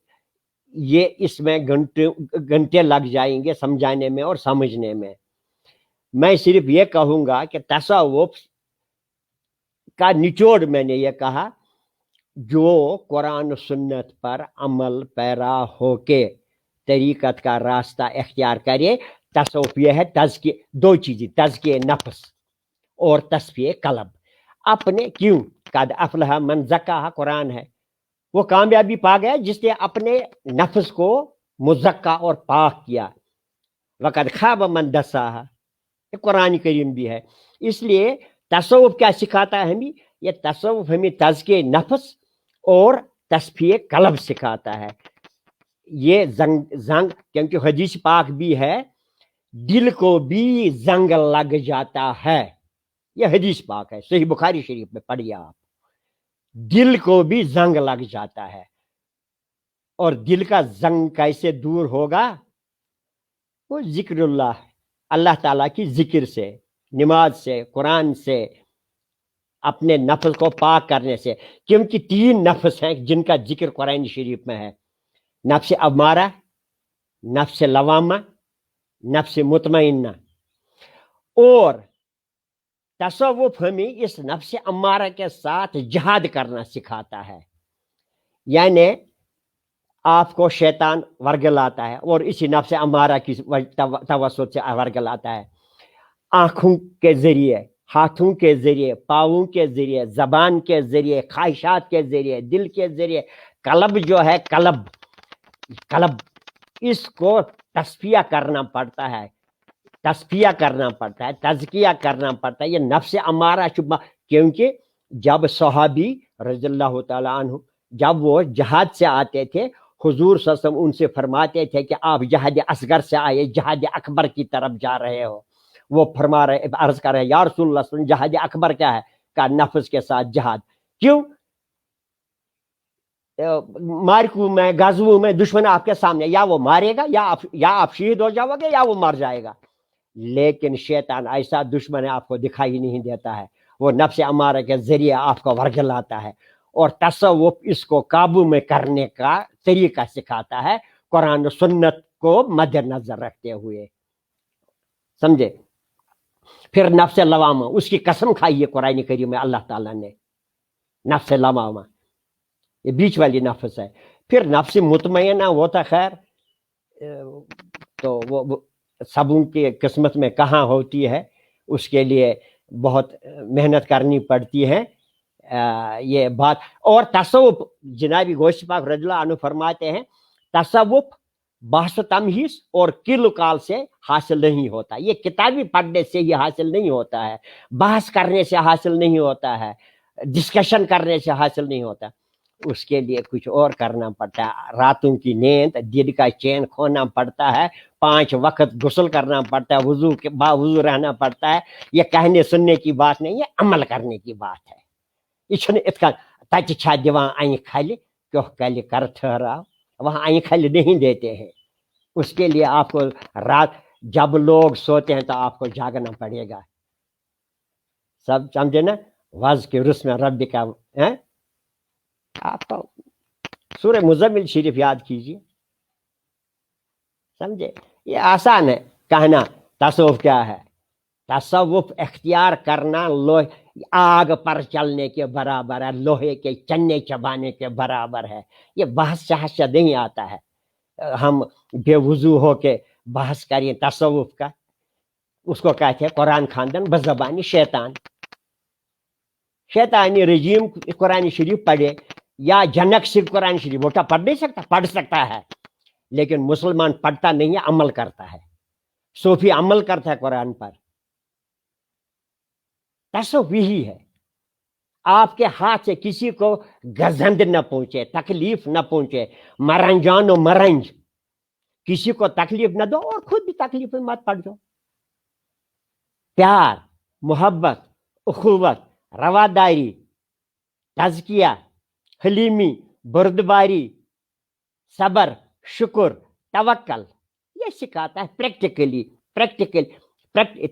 یہ اس میں گھنٹے لگ جائیں گے سمجھانے میں اور سمجھنے میں. میں صرف یہ کہوں گا کہ تصوف کا نچوڑ میں نے یہ کہا، جو قرآن سنت پر عمل پیرا ہو کے طریقت کا راستہ اختیار کرے، تصوف یہ ہے تزکیہ، دو چیزیں، تزکیہ نفس اور تصفیہ قلب. اپنے کیوں قد افلح من زکاہا قرآن ہے، وہ کامیابی پا گیا جس نے اپنے نفس کو مزکا اور پاک کیا. وقد خاب من دساہا، یہ قرآن کریم بھی ہے. اس لیے تصوف کیا سکھاتا ہے ہمیں؟ یہ تصوف ہمیں تزکیہ نفس اور تصفیہ قلب سکھاتا ہے. یہ زنگ کیونکہ حدیث پاک بھی ہے، دل کو بھی زنگ لگ جاتا ہے. یہ حدیث پاک ہے, صحیح بخاری شریف میں پڑھیے آپ. دل کو بھی زنگ لگ جاتا ہے. اور دل کا زنگ کیسے دور ہوگا؟ وہ ذکر اللہ تعالیٰ کی ذکر سے, نماز سے, قرآن سے, اپنے نفس کو پاک کرنے سے. کیونکہ 3 نفس ہیں جن کا ذکر قرآن شریف میں ہے: نفس امارہ, نفس لوامہ, نفس مطمئنہ. اور تصوف ہمیں اس نفس امارہ کے ساتھ جہاد کرنا سکھاتا ہے. یعنی آپ کو شیطان ورگلاتا ہے اور اسی نفس امارہ کی توسط سے ورگلاتا ہے. آنکھوں کے ذریعے, ہاتھوں کے ذریعے, پاؤں کے ذریعے, زبان کے ذریعے, خواہشات کے ذریعے, دل کے ذریعے. قلب جو ہے, قلب اس کو تصفیہ کرنا پڑتا ہے, تصفیہ کرنا پڑتا ہے, تزکیہ کرنا پڑتا ہے. یہ نفس امارہ شبہ, کیونکہ جب صحابی رضی اللہ تعالیٰ عنہ جب وہ جہاد سے آتے تھے, حضور صلی اللہ علیہ وسلم ان سے فرماتے تھے کہ آپ جہاد اصغر سے آئے, جہاد اکبر کی طرف جا رہے ہو. وہ فرما رہے, عرض کر رہے ہیں, یا رسول اللہ صلی اللہ علیہ وسلم جہاد اکبر کیا ہے؟ کہ نفس کے ساتھ جہاد. کیوں؟ مارکوں میں, غزووں میں دشمن آپ کے سامنے, یا وہ مارے گا یا آپ شہید ہو جاؤ گے یا وہ مر جائے گا. لیکن شیطان ایسا دشمن آپ کو دکھائی نہیں دیتا ہے, وہ نفس امارہ کے ذریعے آپ کو ورگلاتا ہے. اور تصوف اس کو قابو میں کرنے کا طریقہ سکھاتا ہے, قرآن و سنت کو مد نظر رکھتے ہوئے. سمجھے؟ پھر نفس لوامہ, اس کی قسم کھائی ہے قرآن کریم میں اللہ تعالیٰ نے, نفس لوامہ, یہ بیچ والی نفس ہے. پھر نفس مطمئنہ, وہ تو خیر تو وہ سبوں کی قسمت میں کہاں ہوتی ہے, اس کے لیے بہت محنت کرنی پڑتی ہے. یہ بات. اور تصوف, جنابی غوث پاک رضی اللہ عنہ فرماتے ہیں, تصوف بحث و تمہیز اور کل کال سے حاصل نہیں ہوتا. یہ کتابی پڑھنے سے یہ حاصل نہیں ہوتا ہے, بحث کرنے سے حاصل نہیں ہوتا ہے, ڈسکشن کرنے سے حاصل نہیں ہوتا. اس کے لیے کچھ اور کرنا پڑتا ہے. راتوں کی نیند, دل کا چین کھونا پڑتا ہے, 5 وقت غسل کرنا پڑتا ہے, وضو کے باوضو رہنا پڑتا ہے. یہ کہنے سننے کی بات نہیں, یہ عمل کرنے کی بات ہے. یہ چھنے اتکا تچ چھا دیوان آئیں کھلی کیوں کلی کر ٹھہراؤ, وہاں آئیں کھلی نہیں دیتے ہیں. اس کے لیے آپ کو رات جب لوگ سوتے ہیں تو آپ کو جاگنا پڑے گا. سب سمجھے نا؟ وز کے رسم رب کا, آپ کو سورہ مزمل شریف یاد کیجیے. سمجھے؟ یہ آسان ہے کہنا تصوف کیا ہے. تصوف اختیار کرنا آگ پر چلنے کے برابر ہے, لوہے کے چنے چبانے کے برابر ہے. یہ بحث شہش نہیں آتا ہے. ہم بے وضو ہو کے بحث کریں تصوف کا, اس کو کہتے ہیں قرآن خواندن بزبانی شیطان. شیطانی رجیم قرآن شریف پڑھے یا جنک صرف قرآن شریف, وہ پڑھ نہیں سکتا, پڑھ سکتا ہے لیکن مسلمان پڑھتا نہیں ہے, عمل کرتا ہے. صوفی عمل کرتا ہے قرآن پر. تصوف یہی ہے, آپ کے ہاتھ سے کسی کو گزند نہ پہنچے, تکلیف نہ پہنچے, مرنجان و مرنج, کسی کو تکلیف نہ دو اور خود بھی تکلیف میں مت پڑ جاؤ. پیار, محبت, اخوت, رواداری, تزکیہ, حلیمی, بردباری, صبر, شکر, توکل, یہ سکھاتا ہے پریکٹیکلی.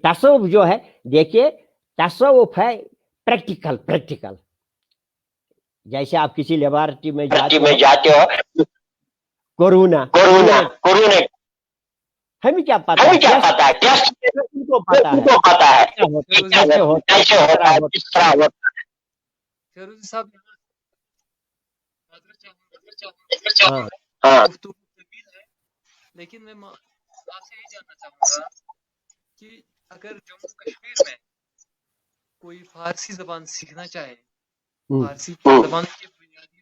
تصوف جو ہے, دیکھیے تصوف ہے پریکٹیکل. جیسے آپ کسی لیبارٹری میں جاتے ہو, کورونا ہمیں کیا پتا ہے, ان کو پتا ہے فیروزی صاحب لیکن میں آپ سے یہ جاننا چاہوں گا کہ اگر جموں کشمیر میں کوئی فارسی زبان سیکھنا چاہے, فارسی زبان کی بنیادی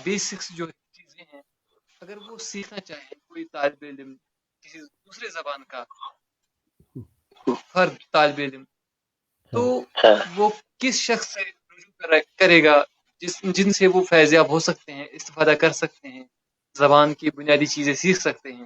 بیسکس جو چیزیں ہیں اگر وہ سیکھنا چاہے کوئی طالب علم, کسی دوسرے زبان کا فرد طالب علم, تو وہ کس شخص سے رجوع کرے گا جن سے وہ فیضیاب ہو سکتے ہیں, استفادہ کر سکتے ہیں, زبان کی بنیادی چیزیں سیکھ سکتے ہیں؟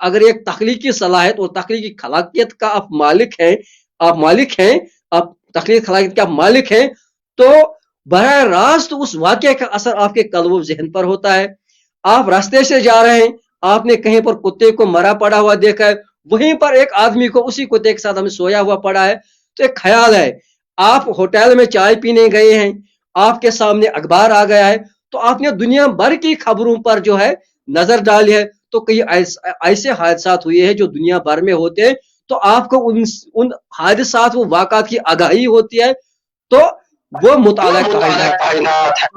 اگر ایک تخلیقی صلاحیت اور تخلیقی خلاقیت کا آپ مالک ہیں آپ تخلیقی خلاقیت کا مالک ہیں تو براہ راست اس واقعے کا اثر آپ کے قلب و ذہن پر ہوتا ہے. آپ راستے سے جا رہے ہیں, آپ نے کہیں پر کتے کو مرا پڑا ہوا دیکھا ہے, وہیں پر ایک آدمی کو اسی کتے کے ساتھ ہمیں سویا ہوا پڑا ہے, تو ایک خیال ہے. آپ ہوٹل میں چائے پینے گئے ہیں, آپ کے سامنے اخبار آ گیا ہے, تو آپ نے دنیا بھر کی خبروں پر جو ہے نظر ڈالی ہے, تو کئی ایسے حادثات ہوئے ہیں جو دنیا بھر میں ہوتے ہیں, تو آپ کو ان حادثات و واقعات کی آگاہی ہوتی ہے, تو وہ مطالعہ کائنات ہے.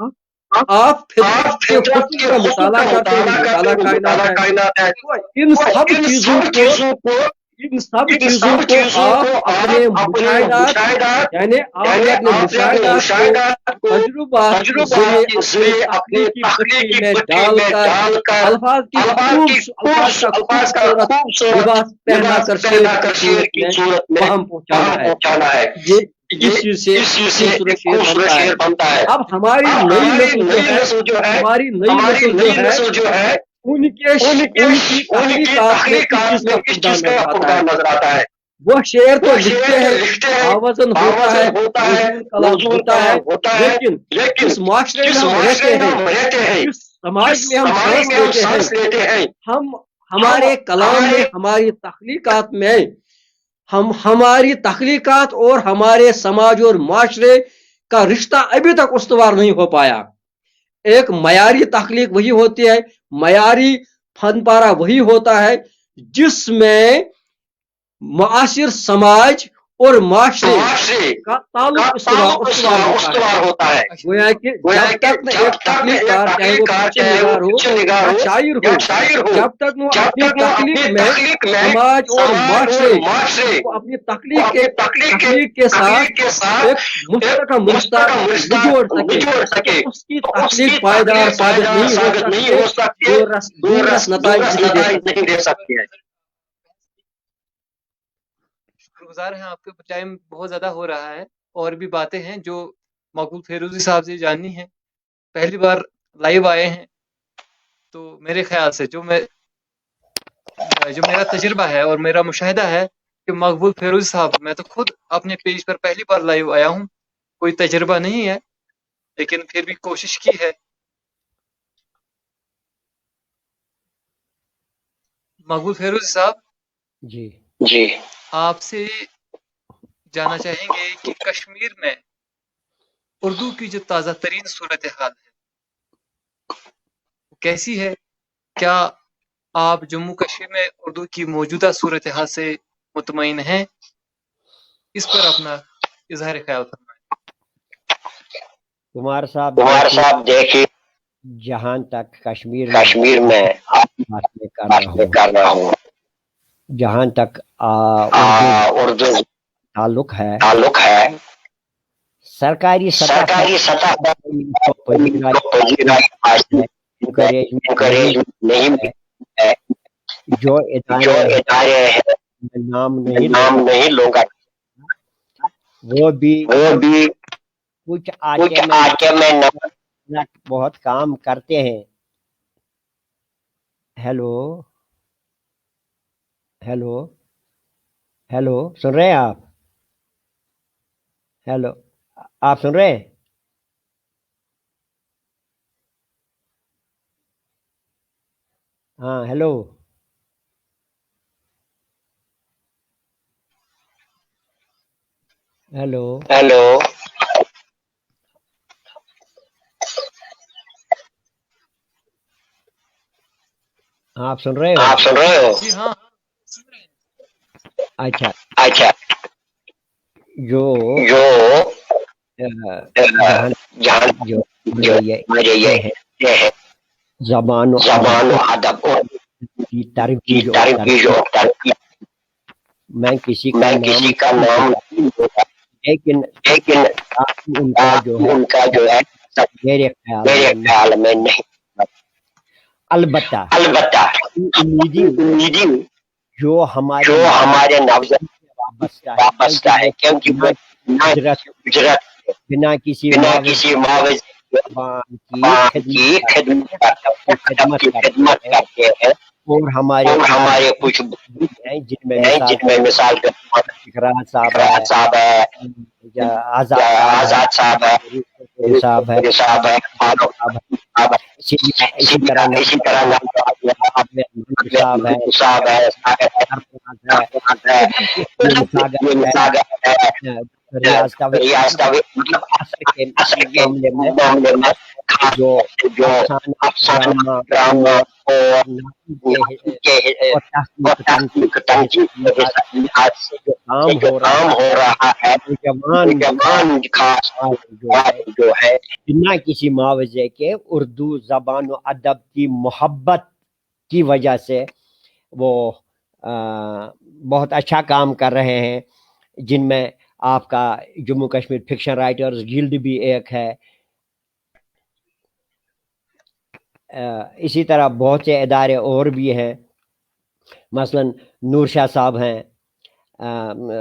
آپ فطرت کے حسن کا مطالعہ کرتے ہیں, مطالعہ کائنات ہے. ان سب چیزوں کو آپ اپنے مشاہدات یعنی آپ نے اپنے مشاہدات کو تجربات کے ذریعے اپنی تخلیقی میں ڈال کر الفاظ کا خوبصورت لباس پہنا کر شعر کی صورت میں وہاں پہنچانا ہے. یہ اس چیز سے خوبصورت شعر بنتا ہے. اب ہماری نئی نسل جو ہے ان کی تخلیقات میں اس چیز کا کردار نظر آتا ہے. وہ شعر تو لکھتے ہیں, آوازن ہوتا ہے, موزون کلام ہوتا ہے, لیکن اس معاشرے میں ہم رہتے ہیں, اس سماج میں ہم سانس لیتے ہیں, ہمارے کلام میں, ہماری تخلیقات اور ہمارے سماج اور معاشرے کا رشتہ ابھی تک استوار نہیں ہو پایا. ایک معیاری تخلیق وہی ہوتی ہے, معیاری فن پارہ وہی ہوتا ہے جس میں معاصر سماج اور معاشرے کا تعلق استوار ہوتا ہے. گویا کہ جب تک ایک تخلیقار چاہے وہ پیچھے نگار ہو یا شاعر ہو, جب تک وہ اپنی تخلیق میں سماج اور معاشرے کو اپنی تخلیق کے ساتھ ایک مشترکہ رشتہ جوڑ سکے, اس کی تخلیق پائیدار ثابت نہیں ہو سکتی, دور رس نتائج نہیں دے سکتی ہے. گزار ہیں, آپ کے ٹائم بہت زیادہ ہو رہا ہے, اور بھی باتیں ہیں جو مقبول فیروزی صاحب سے جاننی ہے. پہلی بار لائیو آئے ہیں, تو میرے خیال سے جو میرا تجربہ ہے اور میرا مشاہدہ ہے کہ مقبول فیروزی صاحب, میں تو خود اپنے پیج پر پہلی بار لائیو آیا ہوں, کوئی تجربہ نہیں ہے, لیکن پھر بھی کوشش کی ہے. مقبول فیروزی صاحب جی آپ سے جاننا چاہیں گے کہ کشمیر میں اردو کی جو تازہ ترین صورتحال ہے کیسی ہے؟ کیا آپ جموں کشمیر میں اردو کی موجودہ صورتحال سے مطمئن ہیں؟ اس پر اپنا اظہار خیال فرمائیں. کمار صاحب دیکھیے, جہاں تک کشمیر میں کر رہا ہوں, جہاں تک اردو تعلق ہے, سرکاری سطح نہیں ہے. جو ادارے ہیں, نام نہیں لوں گا, وہ بھی کچھ آتے میں بہت کام کرتے ہیں. ہیلو, سن رہے ہیں آپ؟ ہیلو, آپ سن رہے ہیں؟ ہاں ہیلو, آپ سن رہے ہو؟ جی ہاں, اچھا, جو یہ ہے زبان و ادب کی ترویج, میں کسی کا نام لیکن ان کا جو ہے میرے خیال میں نہیں. البتہ جو ہمارے نوجوان وابستہ ہے, کیونکہ بنا کسی کی خدمت کرتے ہیں, اور ہمارے کچھ ہیں جن میں مثال فکرات صاحب ہے، آزاد صاحب ہے، صاحب ہے، اسی طرح صاحب ہے، ریاض مطلب اثر کے معاملے میں جو افسانہ ڈرامہ اور اور تحقیق لحاظ سے جو کام ہو رہا ہے نوجوان خاص جو ہے بنا کسی معاوضے کے اردو زبان و ادب کی محبت کی وجہ سے وہ بہت اچھا کام کر رہے ہیں، جن میں آپ کا Jammu Kashmir fiction writers guilt بھی ایک ہے، اسی طرح بہت سے ادارے اور بھی ہیں، مثلا نور شاہ صاحب ہیں،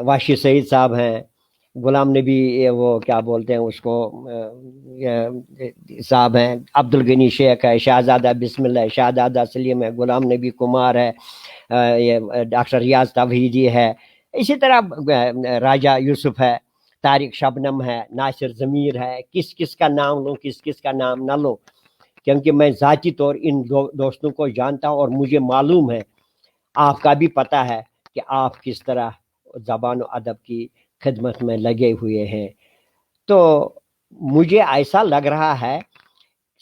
واشی سعید صاحب ہیں، غلام نبی وہ کیا بولتے ہیں اس کو صاحب ہیں، عبد الغنی شیخ ہے، شہزادہ بسم اللہ ہے، شہزادہ سلیم ہے، غلام نبی کمار ہے، یہ ڈاکٹر ریاض توحیدی ہے، اسی طرح راجہ یوسف ہے، طارق شبنم ہے، ناصر ضمیر ہے، کس کا نام لوں کس کا نام نہ لوں، کیونکہ میں ذاتی طور ان دوستوں کو جانتا ہوں اور مجھے معلوم ہے، آپ کا بھی پتہ ہے کہ آپ کس طرح زبان و ادب کی خدمت میں لگے ہوئے ہیں۔ تو مجھے ایسا لگ رہا ہے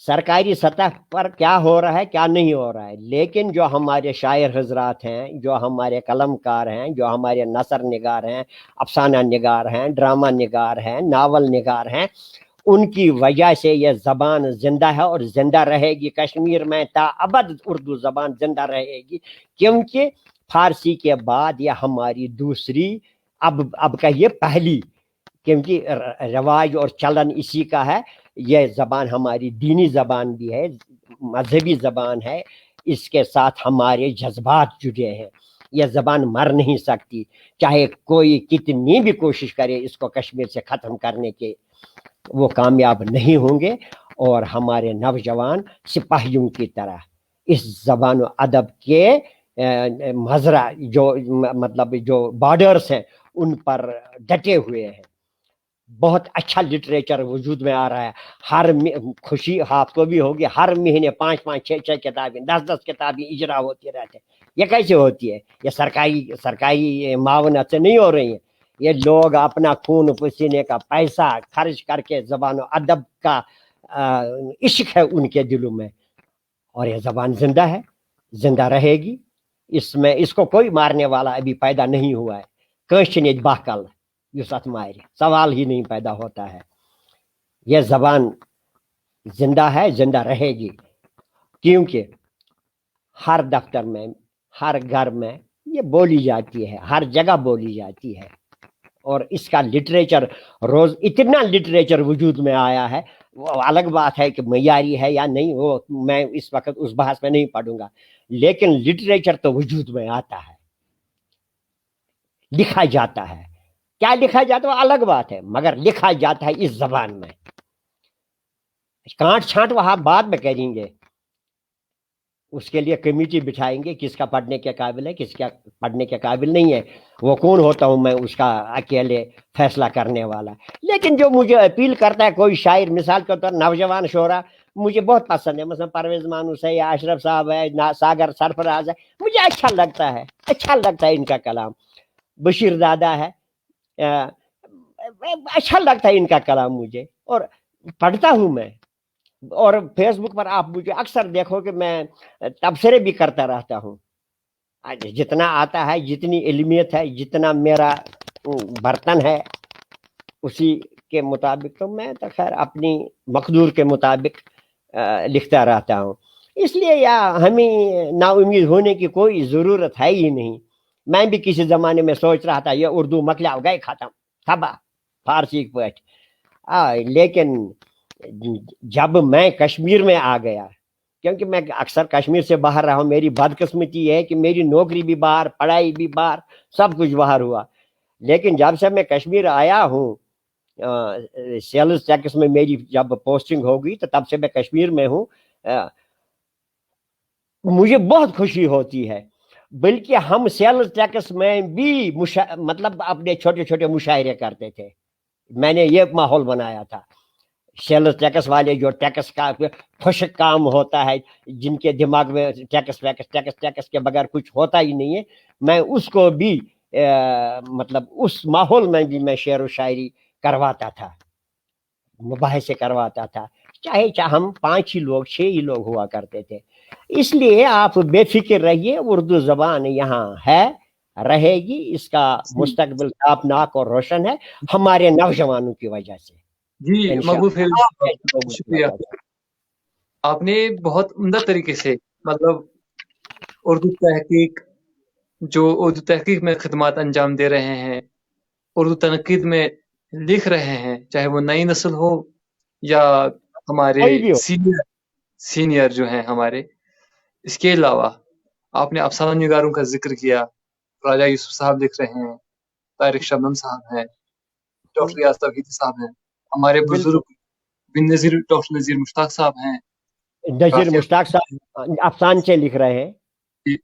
سرکاری سطح پر کیا ہو رہا ہے کیا نہیں ہو رہا ہے، لیکن جو ہمارے شاعر حضرات ہیں، جو ہمارے قلم کار ہیں، جو ہمارے نثر نگار ہیں، افسانہ نگار ہیں، ڈرامہ نگار ہیں، ناول نگار ہیں، ان کی وجہ سے یہ زبان زندہ ہے اور زندہ رہے گی کشمیر میں تا ابد، اردو زبان زندہ رہے گی، کیونکہ فارسی کے بعد یہ ہماری دوسری اب کا یہ پہلی، کیونکہ رواج اور چلن اسی کا ہے، یہ زبان ہماری دینی زبان بھی ہے، مذہبی زبان ہے، اس کے ساتھ ہمارے جذبات جڑے ہیں، یہ زبان مر نہیں سکتی، چاہے کوئی کتنی بھی کوشش کرے اس کو کشمیر سے ختم کرنے کے، وہ کامیاب نہیں ہوں گے، اور ہمارے نوجوان سپاہیوں کی طرح اس زبان و ادب کے مزرع جو مطلب جو بارڈرز ہیں ان پر ڈٹے ہوئے ہیں۔ بہت اچھا لٹریچر وجود میں آ رہا ہے، ہر خوشی آپ کو بھی ہوگی، ہر مہینے 5 6 کتابیں 10 کتابیں اجرا ہوتی رہتے ہیں۔ یہ کیسے ہوتی ہے؟ یہ سرکاری معاونت سے نہیں ہو رہی ہیں، یہ لوگ اپنا خون پسینے کا پیسہ خرچ کر کے زبان و ادب کا عشق ہے ان کے دلوں میں، اور یہ زبان زندہ ہے، زندہ رہے گی، اس کو کوئی مارنے والا ابھی پیدا نہیں ہوا ہے، کانچنے باکل یوسف مائر سوال ہی نہیں پیدا ہوتا ہے، یہ زبان زندہ ہے، زندہ رہے گی، کیونکہ ہر دفتر میں، ہر گھر میں یہ بولی جاتی ہے، ہر جگہ بولی جاتی ہے، اور اس کا لٹریچر روز اتنا لٹریچر وجود میں آیا ہے، وہ الگ بات ہے کہ معیاری ہے یا نہیں، وہ میں اس وقت اس بحث میں نہیں پڑھوں گا، لیکن لٹریچر تو وجود میں آتا ہے، لکھا جاتا ہے، کیا لکھا جاتا ہے وہ الگ بات ہے، مگر لکھا جاتا ہے اس زبان میں، کانٹ چھانٹ وہاں بعد میں کریں گے، اس کے لیے کمیٹی بٹھائیں گے، کس کا پڑھنے کے قابل ہے کس کا پڑھنے کے قابل نہیں ہے، وہ کون ہوتا ہوں میں اس کا اکیلے فیصلہ کرنے والا، لیکن جو مجھے اپیل کرتا ہے کوئی شاعر، مثال کے طور نوجوان شعرا مجھے بہت پسند ہے، مثلا پرویز مانوس ہے یا اشرف صاحب ہے، ساگر سرفراز ہے، مجھے اچھا لگتا ہے ان کا کلام، بشیر دادا ہے، اچھا لگتا ہے ان کا کلام مجھے، اور پڑھتا ہوں میں، اور فیس بک پر آپ مجھے اکثر دیکھو کہ میں تبصرے بھی کرتا رہتا ہوں، جتنا آتا ہے، جتنی علمیت ہے، جتنا میرا برتن ہے اسی کے مطابق، تو میں تو خیر اپنی مقدور کے مطابق لکھتا رہتا ہوں، اس لیے یا ہمیں نا امید ہونے کی کوئی ضرورت ہے ہی نہیں، میں بھی کسی زمانے میں سوچ رہا تھا یہ اردو مکلا گئے ختم تباہ فارسی پٹ، لیکن جب میں کشمیر میں آ گیا، کیونکہ میں اکثر کشمیر سے باہر رہا ہوں، میری بدقسمتی ہے کہ میری نوکری بھی باہر، پڑھائی بھی باہر، سب کچھ باہر ہوا، لیکن جب سے میں کشمیر آیا ہوں، سیلز ٹیکس میں میری جب پوسٹنگ ہوگی تو تب سے میں کشمیر میں ہوں، مجھے بہت خوشی ہوتی ہے. بلکہ ہم سیلز ٹیکس میں بھی مطلب اپنے چھوٹے چھوٹے مشاعرے کرتے تھے. میں نے یہ ماحول بنایا تھا. سیلز ٹیکس والے جو ٹیکس کا خشک کام ہوتا ہے, جن کے دماغ میں ٹیکس کے بغیر کچھ ہوتا ہی نہیں ہے, میں اس کو بھی مطلب اس ماحول میں بھی میں شعر و شاعری کرواتا تھا, مباحثے کرواتا تھا. چاہے ہم 5 ہی لوگ 6 ہی لوگ ہوا کرتے تھے. اس لیے آپ بے فکر رہیے, اردو زبان یہاں ہے, رہے گی. اس کا مستقبل تابناک اور روشن ہے ہمارے نوجوانوں کی وجہ سے. جی مقبول فیروز صاحب، شکریہ. آپ نے بہت عمدہ طریقے سے مطلب اردو تحقیق میں خدمات انجام دے رہے ہیں, اردو تنقید میں لکھ رہے ہیں, چاہے وہ نئی نسل ہو یا ہمارے سینئر جو ہیں ہمارے. اس کے علاوہ آپ نے افسانہ نگاروں کا ذکر کیا. راجہ یوسف صاحب لکھ رہے ہیں, طارق شبنم صاحب ہیں, ڈاکٹر ریاض توحیدی صاحب ہیں, ہمارے بزرگ بن نظیر ڈاکٹر نذیر مشتاق صاحب ہیں. نذیر مشتاق صاحب افسانچے لکھ رہے ہیں.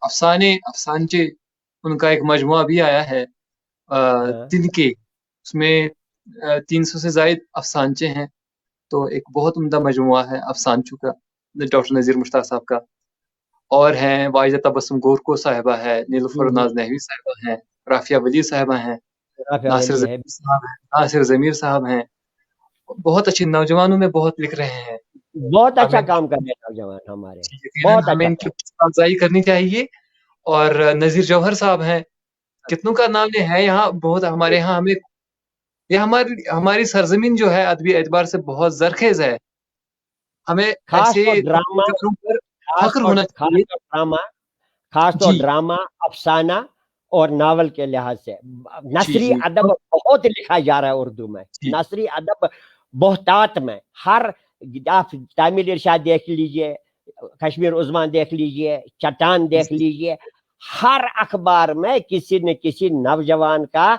افسانچے ان کا ایک مجموعہ بھی آیا ہے تنکے, اس میں 300 سے زائد افسانچے ہیں. تو ایک بہت عمدہ مجموعہ ہے افسانچوں کا ڈاکٹر نذیر مشتاق صاحب کا. اور ہیں واجدہ تبسم گورکو صاحبہ ہے, نیلوفر ناز نحوی صاحبہ ہیں, رافیہ ولی صاحبہ ہیں, ناصر ضمیر صاحب ہیں. بہت اچھے نوجوانوں میں بہت لکھ رہے ہیں, بہت اچھا کام کر رہے ہیں نوجوان ہمارے, بہت ہمیں ان کی افزائی کرنی چاہیے. اور نذیر جوہر صاحب ہیں, کتنوں کا نام ہے یہاں بہت. ہمارے یہاں ہمیں یہ ہماری سرزمین جو ہے ادبی اعتبار سے بہت زرخیز ہے. ہمیں ایسے فخر ہونا چاہیے. خاص طور ڈرامہ, افسانہ اور ناول کے لحاظ سے نثری ادب بہت لکھا جا رہا ہے اردو میں. نثری ادب بہتات میں ہر, آپ تعمیل ارشاد دیکھ لیجئے, کشمیر عظمیٰ دیکھ لیجئے, چٹان دیکھ لیجئے, ہر اخبار میں کسی نہ کسی نوجوان کا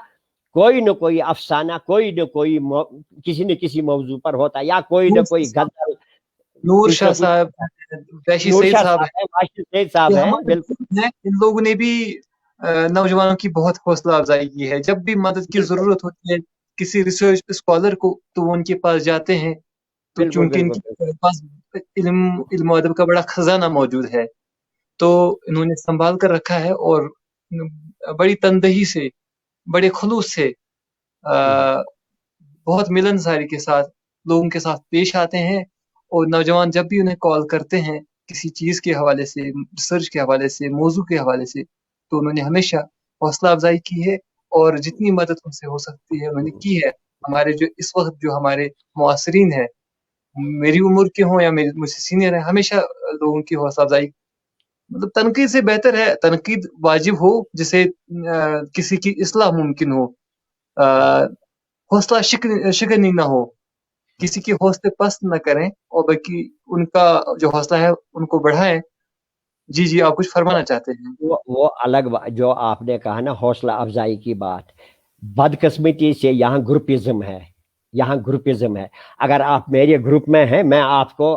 کوئی نہ کوئی افسانہ, کوئی نہ کوئی کسی نہ کسی موضوع پر ہوتا ہے, یا کوئی نہ کوئی غزل. نور شاہ صاحب, وحشی سعید صاحب ہیں, بالکل. ان لوگوں نے بھی نوجوانوں کی بہت حوصلہ افزائی کی ہے. جب بھی مدد کی ضرورت ہوتی ہے کسی ریسرچ اسکالر کو, تو وہ ان کے پاس جاتے ہیں. تو چونکہ ان کے پاس علم و ادب کا بڑا خزانہ موجود ہے, تو انہوں نے سنبھال کر رکھا ہے, اور بڑی تندہی سے, بڑے خلوص سے, بہت ملنساری کے ساتھ لوگوں کے ساتھ پیش آتے ہیں. اور نوجوان جب بھی انہیں کال کرتے ہیں کسی چیز کے حوالے سے, ریسرچ کے حوالے سے, موضوع کے حوالے سے, تو انہوں نے ہمیشہ حوصلہ افزائی کی ہے, اور جتنی مدد ان سے ہو سکتی ہے انہوں نے کی ہے. ہمارے جو اس وقت جو ہمارے معاصرین ہیں, میری عمر کے ہوں یا مجھ سے سینئر ہیں, ہمیشہ لوگوں کی حوصلہ افزائی. مطلب تنقید سے بہتر ہے, تنقید واجب ہو جسے کسی کی اصلاح ممکن ہو, حوصلہ شکنی نہ ہو, کسی کے حوصلے پست نہ کریں, اور بلکہ ان کا جو حوصلہ ہے ان کو بڑھائیں. جی آپ کچھ فرمانا چاہتے ہیں؟ وہ الگ جو آپ نے کہا نا حوصلہ افزائی کی بات, بدقسمتی سے یہاں گروپزم ہے, اگر آپ میرے گروپ میں ہیں, میں آپ کو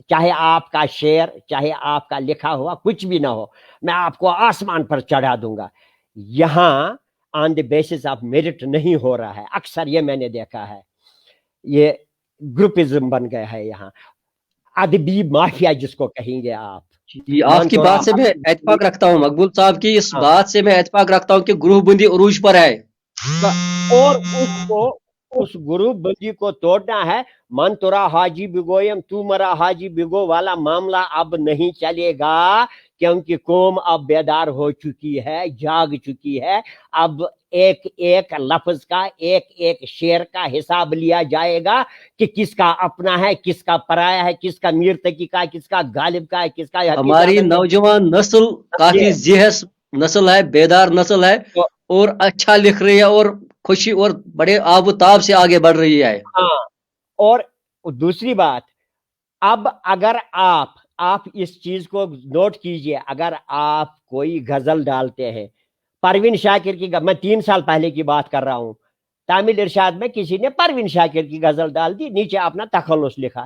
چاہے آپ کا شعر, چاہے آپ کا لکھا ہوا کچھ بھی نہ ہو, میں آپ کو آسمان پر چڑھا دوں گا. یہاں آن دی بیسس آف میرٹ نہیں ہو رہا ہے. اکثر یہ میں نے دیکھا ہے, یہ گروپزم بن گیا ہے یہاں, ادبی مافیا جس کو کہیں گے آپ. آپ کی بات سے میں اتفاق رکھتا ہوں مقبول صاحب کی, اس بات سے میں اتفاق رکھتا ہوں کہ گروہ بندی عروج پر ہے, اور اس گروپ بندی کو توڑنا ہے. من ترا حاجی بگویم تو مرا حاجی بگو والا معاملہ اب نہیں چلے گا, کیونکہ قوم اب بیدار ہو چکی ہے, جاگ چکی ہے. اب ایک ایک لفظ کا, ایک ایک شعر کا حساب لیا جائے گا کہ کس کا اپنا ہے, کس کا پرایا ہے, کس کا میرتقی کا, کس کا غالب کا ہے, کس کا. ہماری نوجوان نسل کافی ذہن نسل ہے, بیدار نسل ہے, اور اچھا لکھ رہی ہے, اور خوشی اور بڑے آب و تاب سے آگے بڑھ رہی ہے. اور دوسری بات, اب اگر آپ اس چیز کو نوٹ کیجئے, اگر آپ کوئی غزل ڈالتے ہیں, پروین شاکر کی, میں 3 سال پہلے کی بات کر رہا ہوں, تعمیل ارشاد میں کسی نے پروین شاکر کی غزل ڈال دی, نیچے اپنا تخلص لکھا.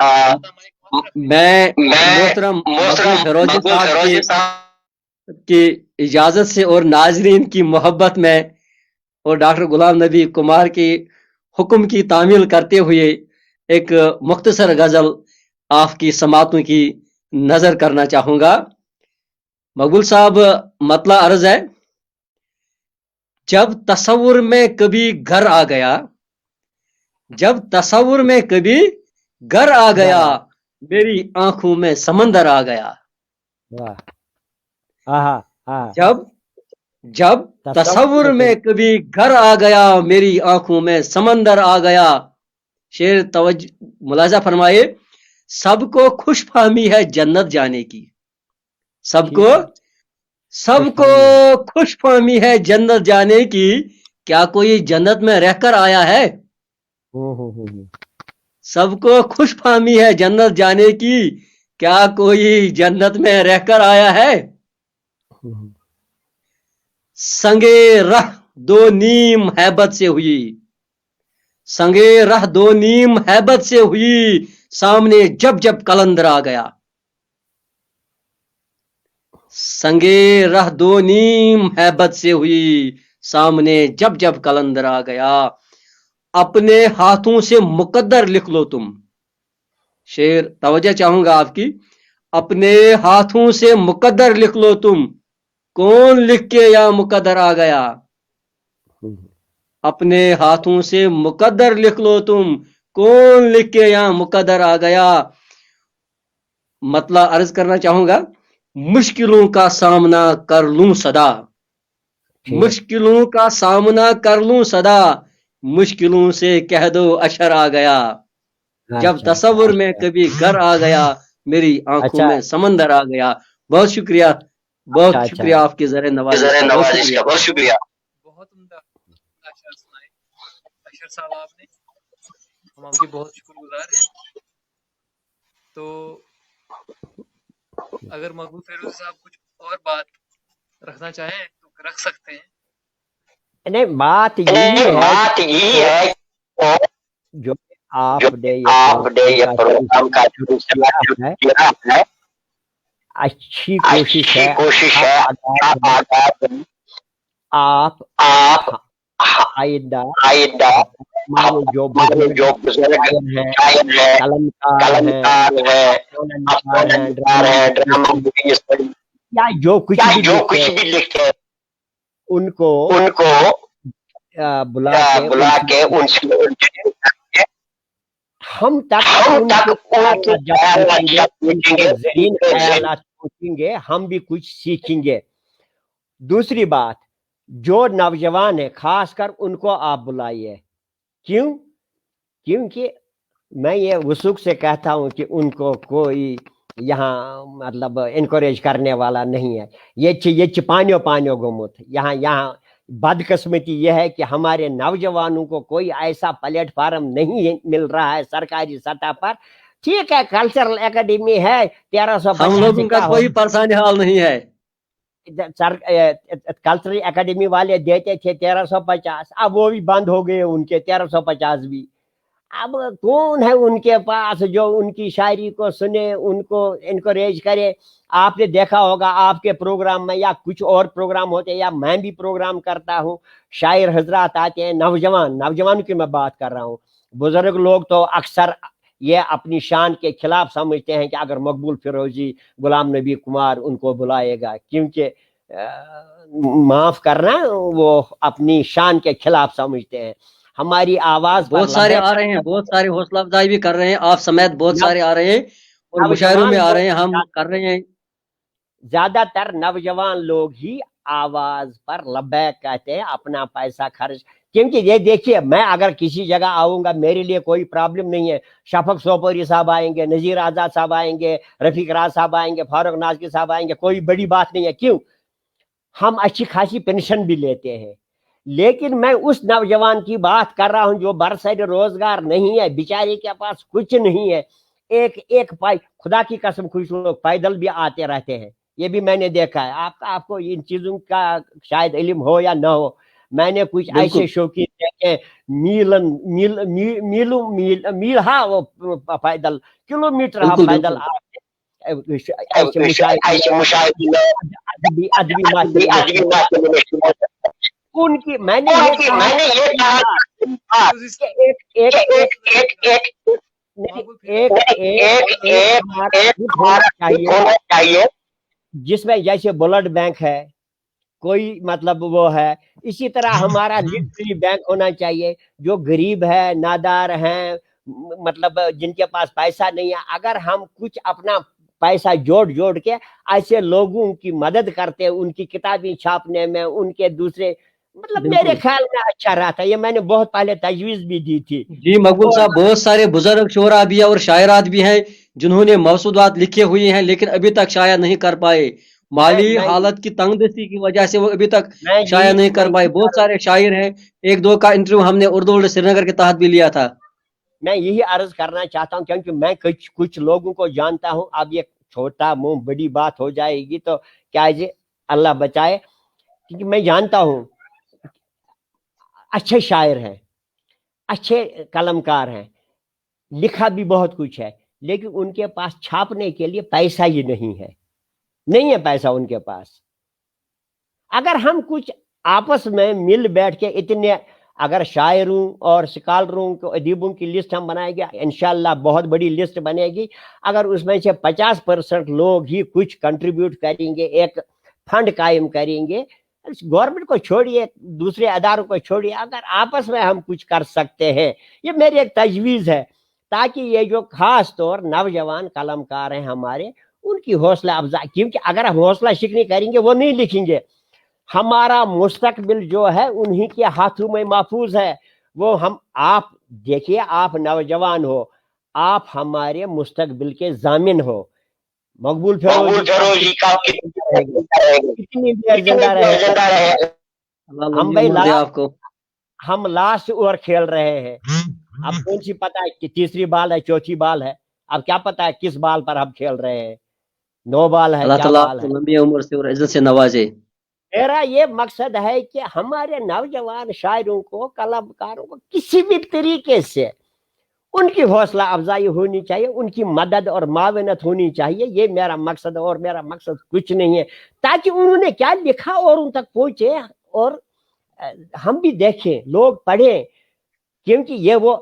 میں محترم مقبول فیروزی صاحب کی اجازت سے اور ناظرین کی محبت میں اور ڈاکٹر غلام نبی کمار کی حکم کی تعمیل کرتے ہوئے ایک مختصر غزل آپ کی سماعتوں کی نظر کرنا چاہوں گا. مقبول صاحب مطلع عرض ہے: جب تصور میں کبھی گھر آ گیا، جب تصور میں کبھی گھر آ گیا، میری آنکھوں میں سمندر آ گیا. جب تصور میں کبھی گھر آ گیا، میری آنکھوں میں سمندر آ گیا. شعر توجہ ملاحظہ فرمائے، سب کو خوش فہمی ہے جنت جانے کی، سب کو خوش فہمی ہے جنت جانے کی، کیا کوئی جنت میں رہ کر آیا ہے؟ سب کو خوش فہمی ہے جنت جانے کی، کیا کوئی جنت میں رہ کر آیا ہے؟ سنگے رہ دو نیم ہیبت سے ہوئی، سنگے رہ دو نیم ہیبت سے ہوئی، سامنے جب جب قلندر آ گیا. سنگے رہ دو نیم ہیبت سے ہوئی، سامنے جب جب قلندر آ گیا. اپنے ہاتھوں سے مقدر لکھ لو تم. شعر توجہ چاہوں گا آپ کی. اپنے ہاتھوں سے مقدر لکھ لو تم، کون لکھ کے یا مقدر آ گیا. اپنے ہاتھوں سے مقدر لکھ لو تم، کون لکھ کے یا مقدر آ گیا. مطلع عرض کرنا چاہوں گا: مشکلوں کا سامنا کر لوں صدا، مشکلوں کا سامنا کر لوں صدا، مشکلوں سے کہہ دو اشر آ گیا. جب تصور میں کبھی گھر آ گیا، میری آنکھوں میں سمندر آ گیا. بہت شکریہ، بہت شکریہ آپ کی زر نوازش کا، بہت شکریہ. بہت عمدہ اشعار سنائے اشر صاحب آپ نے، ہم آپ کے بہت شکر گزار ہیں. تو اگر مقبول فیروز صاحب کچھ اور بات رکھنا چاہیں تو رکھ سکتے ہیں. نہیں، بات یہی ہے جو آپ نے یہ پروگرام کا شروع کیا ہے، اچھی کوشش ہے. آپ آئندہ ہمارے جو بزرگ ہیں، قلمکار ہیں، یا جو کچھ بھی لکھتے ہیں، ان کو بلا کے ان سے ہم تک ذہین خیالات پہنچیں گے، ہم بھی کچھ سیکھیں گے. دوسری بات، جو نوجوان ہے خاص کر ان کو آپ بلائیے. کیونکہ میں یہ وثوق سے کہتا ہوں کہ ان کو کوئی یہاں مطلب انکوریج کرنے والا نہیں ہے. یہ پانیو گمت. یہاں بدقسمتی یہ ہے کہ ہمارے نوجوانوں کو کوئی ایسا پلیٹ فارم نہیں مل رہا ہے سرکاری سطح پر. ٹھیک ہے، کلچرل اکیڈمی ہے، 1350 ہم لوگوں کا کوئی پریشانی حال نہیں ہے. کلچرل اکیڈمی والے دیتے تھے 1350، اب وہ بھی بند ہو گئے، ان کے 1350 بھی. اب کون ہے ان کے پاس جو ان کی شاعری کو سنے، ان کو انکوریج کرے. آپ نے دیکھا ہوگا آپ کے پروگرام میں یا کچھ اور پروگرام ہوتے ہیں، یا میں بھی پروگرام کرتا ہوں، شاعر حضرات آتے ہیں، نوجوان کی میں بات کر رہا ہوں. بزرگ لوگ تو اکثر یہ اپنی شان کے خلاف سمجھتے ہیں کہ اگر مقبول فیروزی، غلام نبی کمار ان کو بلائے گا، کیونکہ معاف کرنا وہ اپنی شان کے خلاف سمجھتے ہیں. ہماری آواز بہت سارے آ رہے ہیں، بہت سارے حوصلہ افزائی بھی کر رہے ہیں، آپ سمیت بہت سارے آ رہے ہیں اور مشاعروں میں آ رہے ہیں، ہم کر رہے ہیں. زیادہ تر نوجوان لوگ ہی آواز پر لبیک کہتے ہیں، اپنا پیسہ خرچ. کیونکہ یہ دیکھیے، میں اگر کسی جگہ آؤں گا میرے لیے کوئی پرابلم نہیں ہے. شفق سوپوری صاحب آئیں گے، نذیر آزاد صاحب آئیں گے، رفیق راز صاحب آئیں گے، فاروق نازکی صاحب آئیں گے، کوئی بڑی بات نہیں ہے. کیوں؟ ہم اچھی خاصی پینشن بھی لیتے ہیں. لیکن میں اس نوجوان کی بات کر رہا ہوں جو برسر روزگار نہیں ہے، بیچارے کے پاس کچھ نہیں ہے. ایک خدا کی قسم کچھ لوگ پیدل بھی آتے رہتے ہیں، یہ بھی میں نے دیکھا ہے. آپ کو ان چیزوں کا شاید علم ہو یا نہ ہو. میں نے کچھ بالکل ایسے شوقین دیکھے میل ہاں وہ پیدل کلومیٹر ہاں بالکل پیدل بالکل ایسے مشاہدے ادبی محفل میں ان کی میں نے یہ کہا فیروزی کہ ایک ایک ایک ایک ایک ایک ہمارا گروپ ہونا چاہیے جس میں جیسے بلڈ بینک ہے کوئی مطلب وہ ہے، اسی طرح ہمارا لٹری بینک ہونا چاہیے جو غریب ہے نادار ہیں مطلب جن کے پاس پیسہ نہیں ہے، اگر ہم کچھ اپنا پیسہ جوڑ کے ایسے لوگوں کی مدد کرتے ان کی کتابیں چھاپنے میں ان کے دوسرے مطلب میرے بالکل خیال میں اچھا رہتا، یہ میں نے بہت پہلے تجویز بھی دی تھی۔ جی مقبول اور صاحب، بہت سارے بزرگ شعراء بھی ہیں اور شاعرات بھی ہیں جنہوں نے موسودات لکھے ہوئے ہیں لیکن ابھی تک شائع نہیں کر پائے، مالی میں حالت کی تنگ دستی کی وجہ سے وہ ابھی تک شائع نہیں کر پائے۔ بہت یہی سارے شاعر ہیں، ایک دو کا انٹرویو ہم نے اردو ورلڈ سری نگر کے تحت بھی لیا تھا۔ میں یہی عرض کرنا چاہتا ہوں کیونکہ میں کچھ لوگوں کو جانتا ہوں، اب یہ چھوٹا منہ بڑی بات ہو جائے گی تو کیا جی اللہ بچائے، کیونکہ میں جانتا ہوں اچھے شاعر ہیں اچھے قلمکار ہیں لکھا بھی بہت کچھ ہے لیکن ان کے پاس چھاپنے کے لیے پیسہ ہی نہیں ہے پیسہ ان کے پاس۔ اگر ہم کچھ آپس میں مل بیٹھ کے اتنے اگر شاعروں اور سکالروں کو ادیبوں کی لسٹ ہم بنائیں گے انشاءاللہ بہت بڑی لسٹ بنے گی، اگر اس میں سے 50% لوگ ہی کچھ کنٹریبیوٹ کریں گے ایک فنڈ قائم کریں گے، گورنمنٹ کو چھوڑیے دوسرے اداروں کو چھوڑیے، اگر آپس میں ہم کچھ کر سکتے ہیں، یہ میری ایک تجویز ہے تاکہ یہ جو خاص طور نوجوان قلمکار ہیں ہمارے ان کی حوصلہ افزائی، کیونکہ اگر ہم حوصلہ شکنی کریں گے وہ نہیں لکھیں گے، ہمارا مستقبل جو ہے انہی کے ہاتھوں میں محفوظ ہے، وہ آپ دیکھیے آپ نوجوان ہو، آپ ہمارے مستقبل کے ضامن ہو، مقبول فیروزی کا کتنی دیر زندہ رہے ہم بھائی اللہ آپ کو ہم لاسٹ اوور کھیل رہے ہیں، اب کون سی پتا ہے کہ تیسری بال ہے چوتھی بال ہے، اب کیا پتا ہے کس بال پر ہم کھیل رہے ہیں، 9 بال ہے اللہ کیا تعالیٰ بال آپ کو ہے۔ لمبی عمر سے اور عزت سے نوازے۔ میرا یہ مقصد ہے کہ ہمارے نوجوان شاعروں کو قلمکاروں کو کسی بھی طریقے سے ان کی حوصلہ افزائی ہونی چاہیے، ان کی مدد اور معاونت ہونی چاہیے، یہ میرا مقصد ہے اور میرا مقصد کچھ نہیں ہے، تاکہ انہوں نے کیا لکھا اور ان تک پہنچے اور ہم بھی دیکھیں لوگ پڑھیں، کیونکہ یہ وہ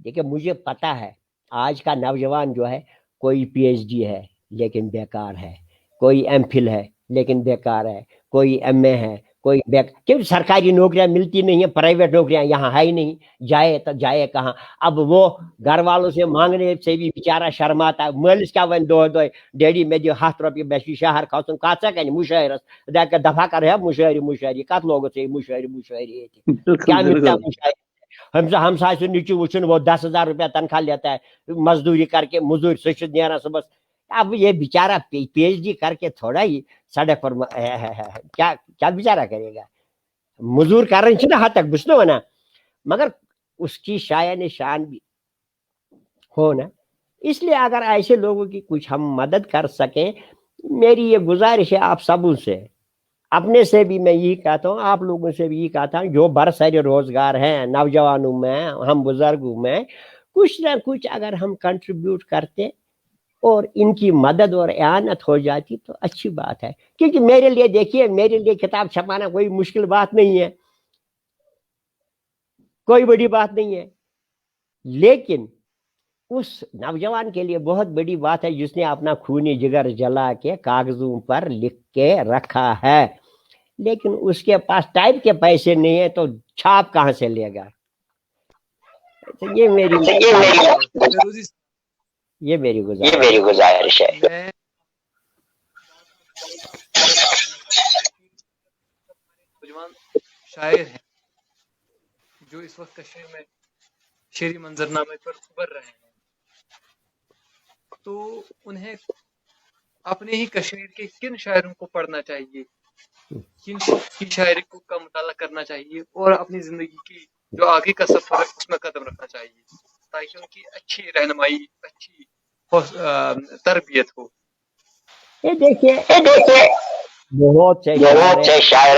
دیکھیں مجھے پتا ہے آج کا نوجوان جو ہے کوئی پی ایچ ڈی ہے لیکن بیکار ہے، کوئی ایم فل ہے لیکن بیکار ہے، کوئی ایم اے ہے کوئی کیونکہ سرکاری نوکریاں ملتی نہیں ہیں، پرائیویٹ نوکریاں یہاں ہے ہی نہیں، جائے تو جائے کہاں، اب وہ گھر والوں سے مانگنے سے بھی بیچارہ شرماتا ہے، مالس کیا ون دو ڈیڈی میں دیو 100 روپیہ بے شہر کھوتن کات سا کہ مشاعرس دفاع کر ہے مشاعری کت لوگوں سے مشاعری کیا ملتا ہے مشاعری، ہمسائے سے نیچے وچن وہ 10,000 روپیہ تنخواہ لیتا ہے مزدوری کر کے، مزدور سچت نیرا صبح، اب یہ بیچارہ پی ایچ ڈی کر کے تھوڑا ہی سڑک پر کیا بیچارہ کرے گا، مزدور کر رہے ہیں حد تک بسنو ہونا، مگر اس کی شاعر شان بھی ہونا، اس لیے اگر ایسے لوگوں کی کچھ ہم مدد کر سکیں، میری یہ گزارش ہے آپ سبوں سے، اپنے سے بھی میں یہی کہتا ہوں، آپ لوگوں سے بھی یہی کہتا ہوں، جو برسر روزگار ہیں نوجوانوں میں ہم بزرگوں میں کچھ نہ کچھ اگر ہم کنٹریبیوٹ کرتے اور ان کی مدد اور اعانت ہو جاتی تو اچھی بات ہے، کیونکہ میرے لیے دیکھیے میرے لیے کتاب چھپانا کوئی مشکل بات نہیں ہے، کوئی بڑی بات نہیں ہے، لیکن اس نوجوان کے لیے بہت بڑی بات ہے جس نے اپنا خونی جگر جلا کے کاغذوں پر لکھ کے رکھا ہے، لیکن اس کے پاس ٹائپ کے پیسے نہیں ہیں تو چھاپ کہاں سے لے گا، یہ میری گزارش ہے۔ شاعر ہیں جو اس وقت کشمیر میں شعری منظرنامے پر ابھر رہے ہیں تو انہیں اپنے ہی کشمیر کے کن شاعروں کو پڑھنا چاہیے، کن کی شاعری کا مطالعہ کرنا چاہیے اور اپنی زندگی کی جو آگے کا سفر ہے اس میں قدم رکھنا چاہیے تاکہ ان کی اچھی رہنمائی اچھی تربیت ہو۔ یہ دیکھیے بہت سے شاعر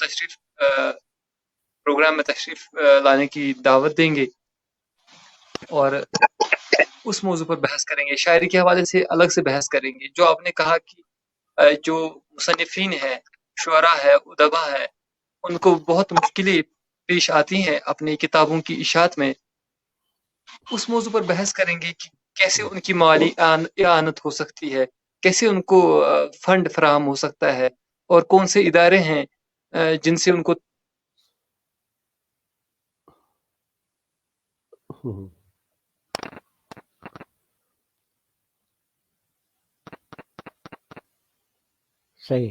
تشریف پروگرام میں تشریف لانے کی دعوت دیں گے اور اس موضوع پر بحث کریں گے. شاعری کے حوالے سے الگ سے بحث کریں گے. جو آپ نے کہا کہ جو مصنفین ہیں، شعراء ہے، ادبا ہے، ان کو بہت مشکلیں پیش آتی ہیں اپنی کتابوں کی اشاعت میں، اس موضوع پر بحث کریں گے کہ کیسے ان کی مالی اعانت ہو سکتی ہے، کیسے ان کو فنڈ فراہم ہو سکتا ہے، اور کون سے ادارے ہیں جن سے ان کو صحیح.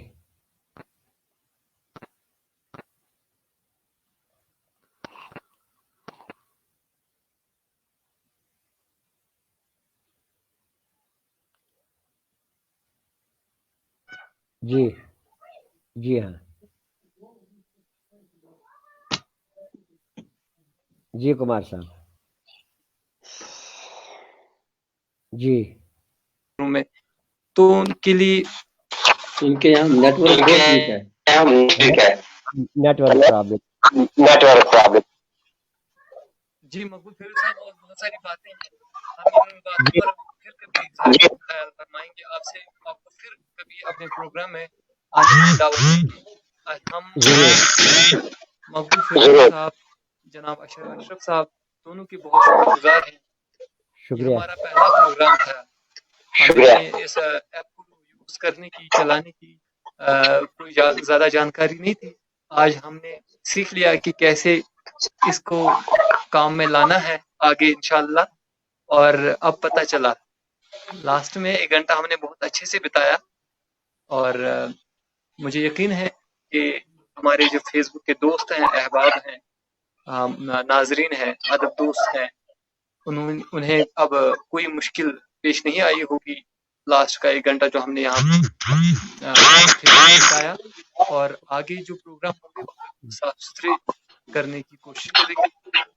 جی جی ہاں جی کمار صاحب جی میں تو ان کے لیے ان کے یہاں نیٹ ورک بہت ویک ہے. Network problem. جی مقبول فیروز صاحب، اور بہت ساری باتیں ہیں، ہم ان باتوں پر پھر کبھی اظہار خیال فرمائیں گے آپ سے. آپ کو پھر کبھی اپنے پروگرام میں آنے کی دعوت دیں گے. ہم مقبول فیروز صاحب، جناب اشرف صاحب، دونوں کے بہت شکر گزار ہیں. یہ شکریہ. ہمارا پہلا پروگرام تھا. ہمیں اس ایپ کو یوز کرنے کی، چلانے کی کوئی زیادہ جانکاری نہیں تھی. آج ہم نے سیکھ لیا کہ کیسے اس کو کام میں لانا ہے آگے انشاءاللہ. اور اب پتہ چلا لاسٹ میں 1 گھنٹہ ہم نے بہت اچھے سے بتایا. اور مجھے یقین ہے کہ ہمارے جو فیس بک کے دوست ہیں، احباب ہیں، ناظرین ہیں، ادب دوست ہیں، انہیں اب کوئی مشکل پیش نہیں آئی ہوگی لاسٹ کا 1 گھنٹہ جو ہم نے یہاں بتایا. اور آگے جو پروگرام ہوں گے وہ صاف ستھرے کرنے کی کوشش کریں گے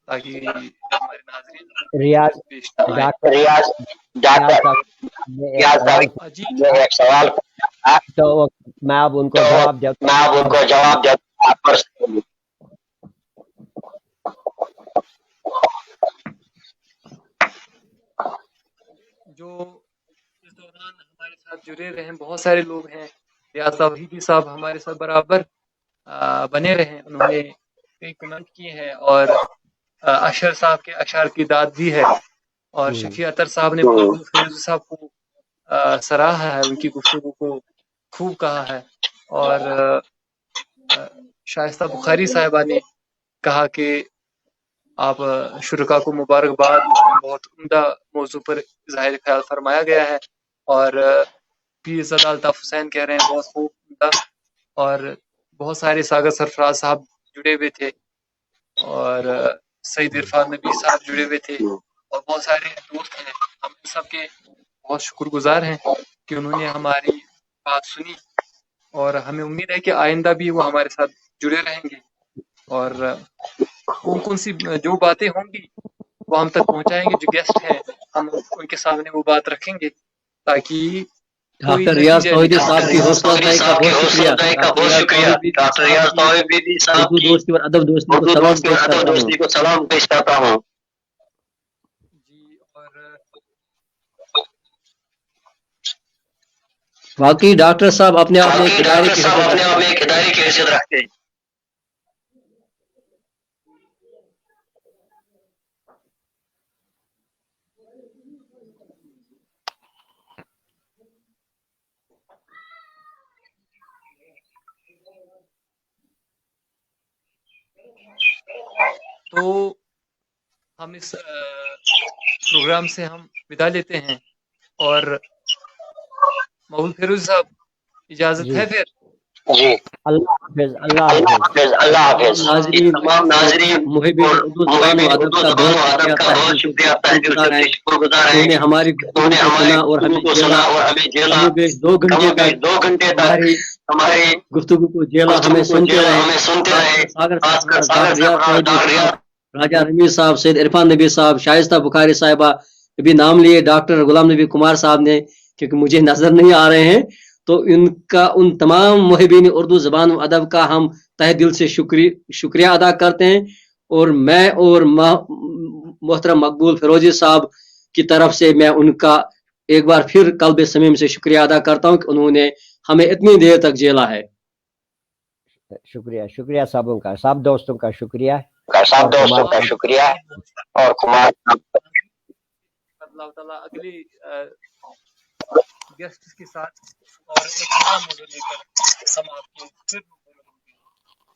تاکہ ہمارے ناظرین ریاض پیش نہ آئے. جی ایک سوال تو میں اب ان کو جواب دیتا ہوں. جو اس دوران ہمارے ساتھ جڑے رہے، بہت سارے لوگ ہیں. ریاض توحیدی صاحب ہمارے ساتھ برابر بنے رہے، انہوں نے کئی کمنٹ کیے ہیں، اور اشر صاحب کے اشعار کی داد دی ہے. اور شفیع اطہر صاحب نے فیروز صاحب کو سراہا ہے، ان کی گفتگو کو خوب کہا ہے. اور شائستہ بخاری صاحبہ نے کہا کہ آپ شرکا کو مبارکباد، بہت عمدہ موضوع پر ظاہر خیال فرمایا گیا ہے. اور پیر زادہ الطاف حسین کہہ رہے ہیں بہت خوب، عمدہ. اور بہت سارے ساگر سرفراز صاحب جڑے ہوئے تھے، اور سعید عرفان نبی صاحب جڑے ہوئے تھے، اور بہت سارے دوست ہیں. ہم سب کے بہت شکر گزار ہیں کہ انہوں نے ہماری بات سنی، اور ہمیں امید ہے کہ آئندہ بھی وہ ہمارے ساتھ جڑے رہیں گے. اور کون سی جو باتیں ہوں گی وہ ہم تک پہنچائیں گے. جو گیسٹ ہیں ہم ان کے سامنے وہ بات رکھیں گے تاکہ کوئی ڈاکٹر ریاض نتیجہ توحیدی نکل صاحب کی حوصلہ افزائی کا بہت شکریہ. ڈاکٹر ریاض توحیدی صاحب کی اردو دوستی اور ادب دوستی کو سلام پیش کرتا ہوں. جی. اور واقعی ڈاکٹر صاحب اپنے آپ میں ایک ادارے کی حیثیت رکھتے ہیں. تو ہم اس پروگرام سے ہم ودا لیتے ہیں. اور مقبول فیروز صاحب اجازت ہے پھر؟ جی اللہ حافظ. اللہ حافظ. تمام ناظرین محبین اردو زبان و ادب کا بہت شکریہ، شکر گزار ہیں. انہوں نے ہماری گفتگو کو سنا اور ہمیں جیلا. 2 گھنٹے تک ہماری گفتگو کو جیلا، ہمیں سنتے رہے. راجہ رمیز صاحب، سید عرفان نبی صاحب، شائستہ بخاری صاحبہ، ابھی نام لیے ڈاکٹر غلام نبی کمار صاحب نے، کیونکہ مجھے نظر نہیں آ رہے ہیں. تو ان کا ان تمام محبین اردو زبان و ادب کا ہم تہ دل سے شکریہ ادا کرتے ہیں، اور میں اور محترم مقبول فیروزی صاحب کی طرف سے میں ان کا ایک بار پھر قلب صمیم سے شکریہ ادا کرتا ہوں کہ انہوں نے ہمیں اتنی دیر تک جیلا ہے۔ شکریہ، شکریہ صاحبوں کا، سب دوستوں کا شکریہ، سب دوستوں کا شکریہ، اور کمار اللہ تعالیٰ اگلی گیسٹ کے ساتھ اور ایک نیا موضوع لے کر ہم آپ کی پھر روبرو ہوں گے۔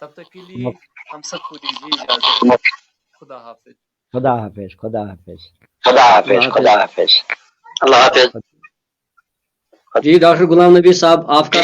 تب تک کے لیے ہم سب کو دیجیے اجازت۔ خدا حافظ۔ خدا حافظ، خدا حافظ، خدا حافظ، خدا حافظ، اللہ حافظ۔ جی ڈاکٹر غلام نبی صاحب، آپ کا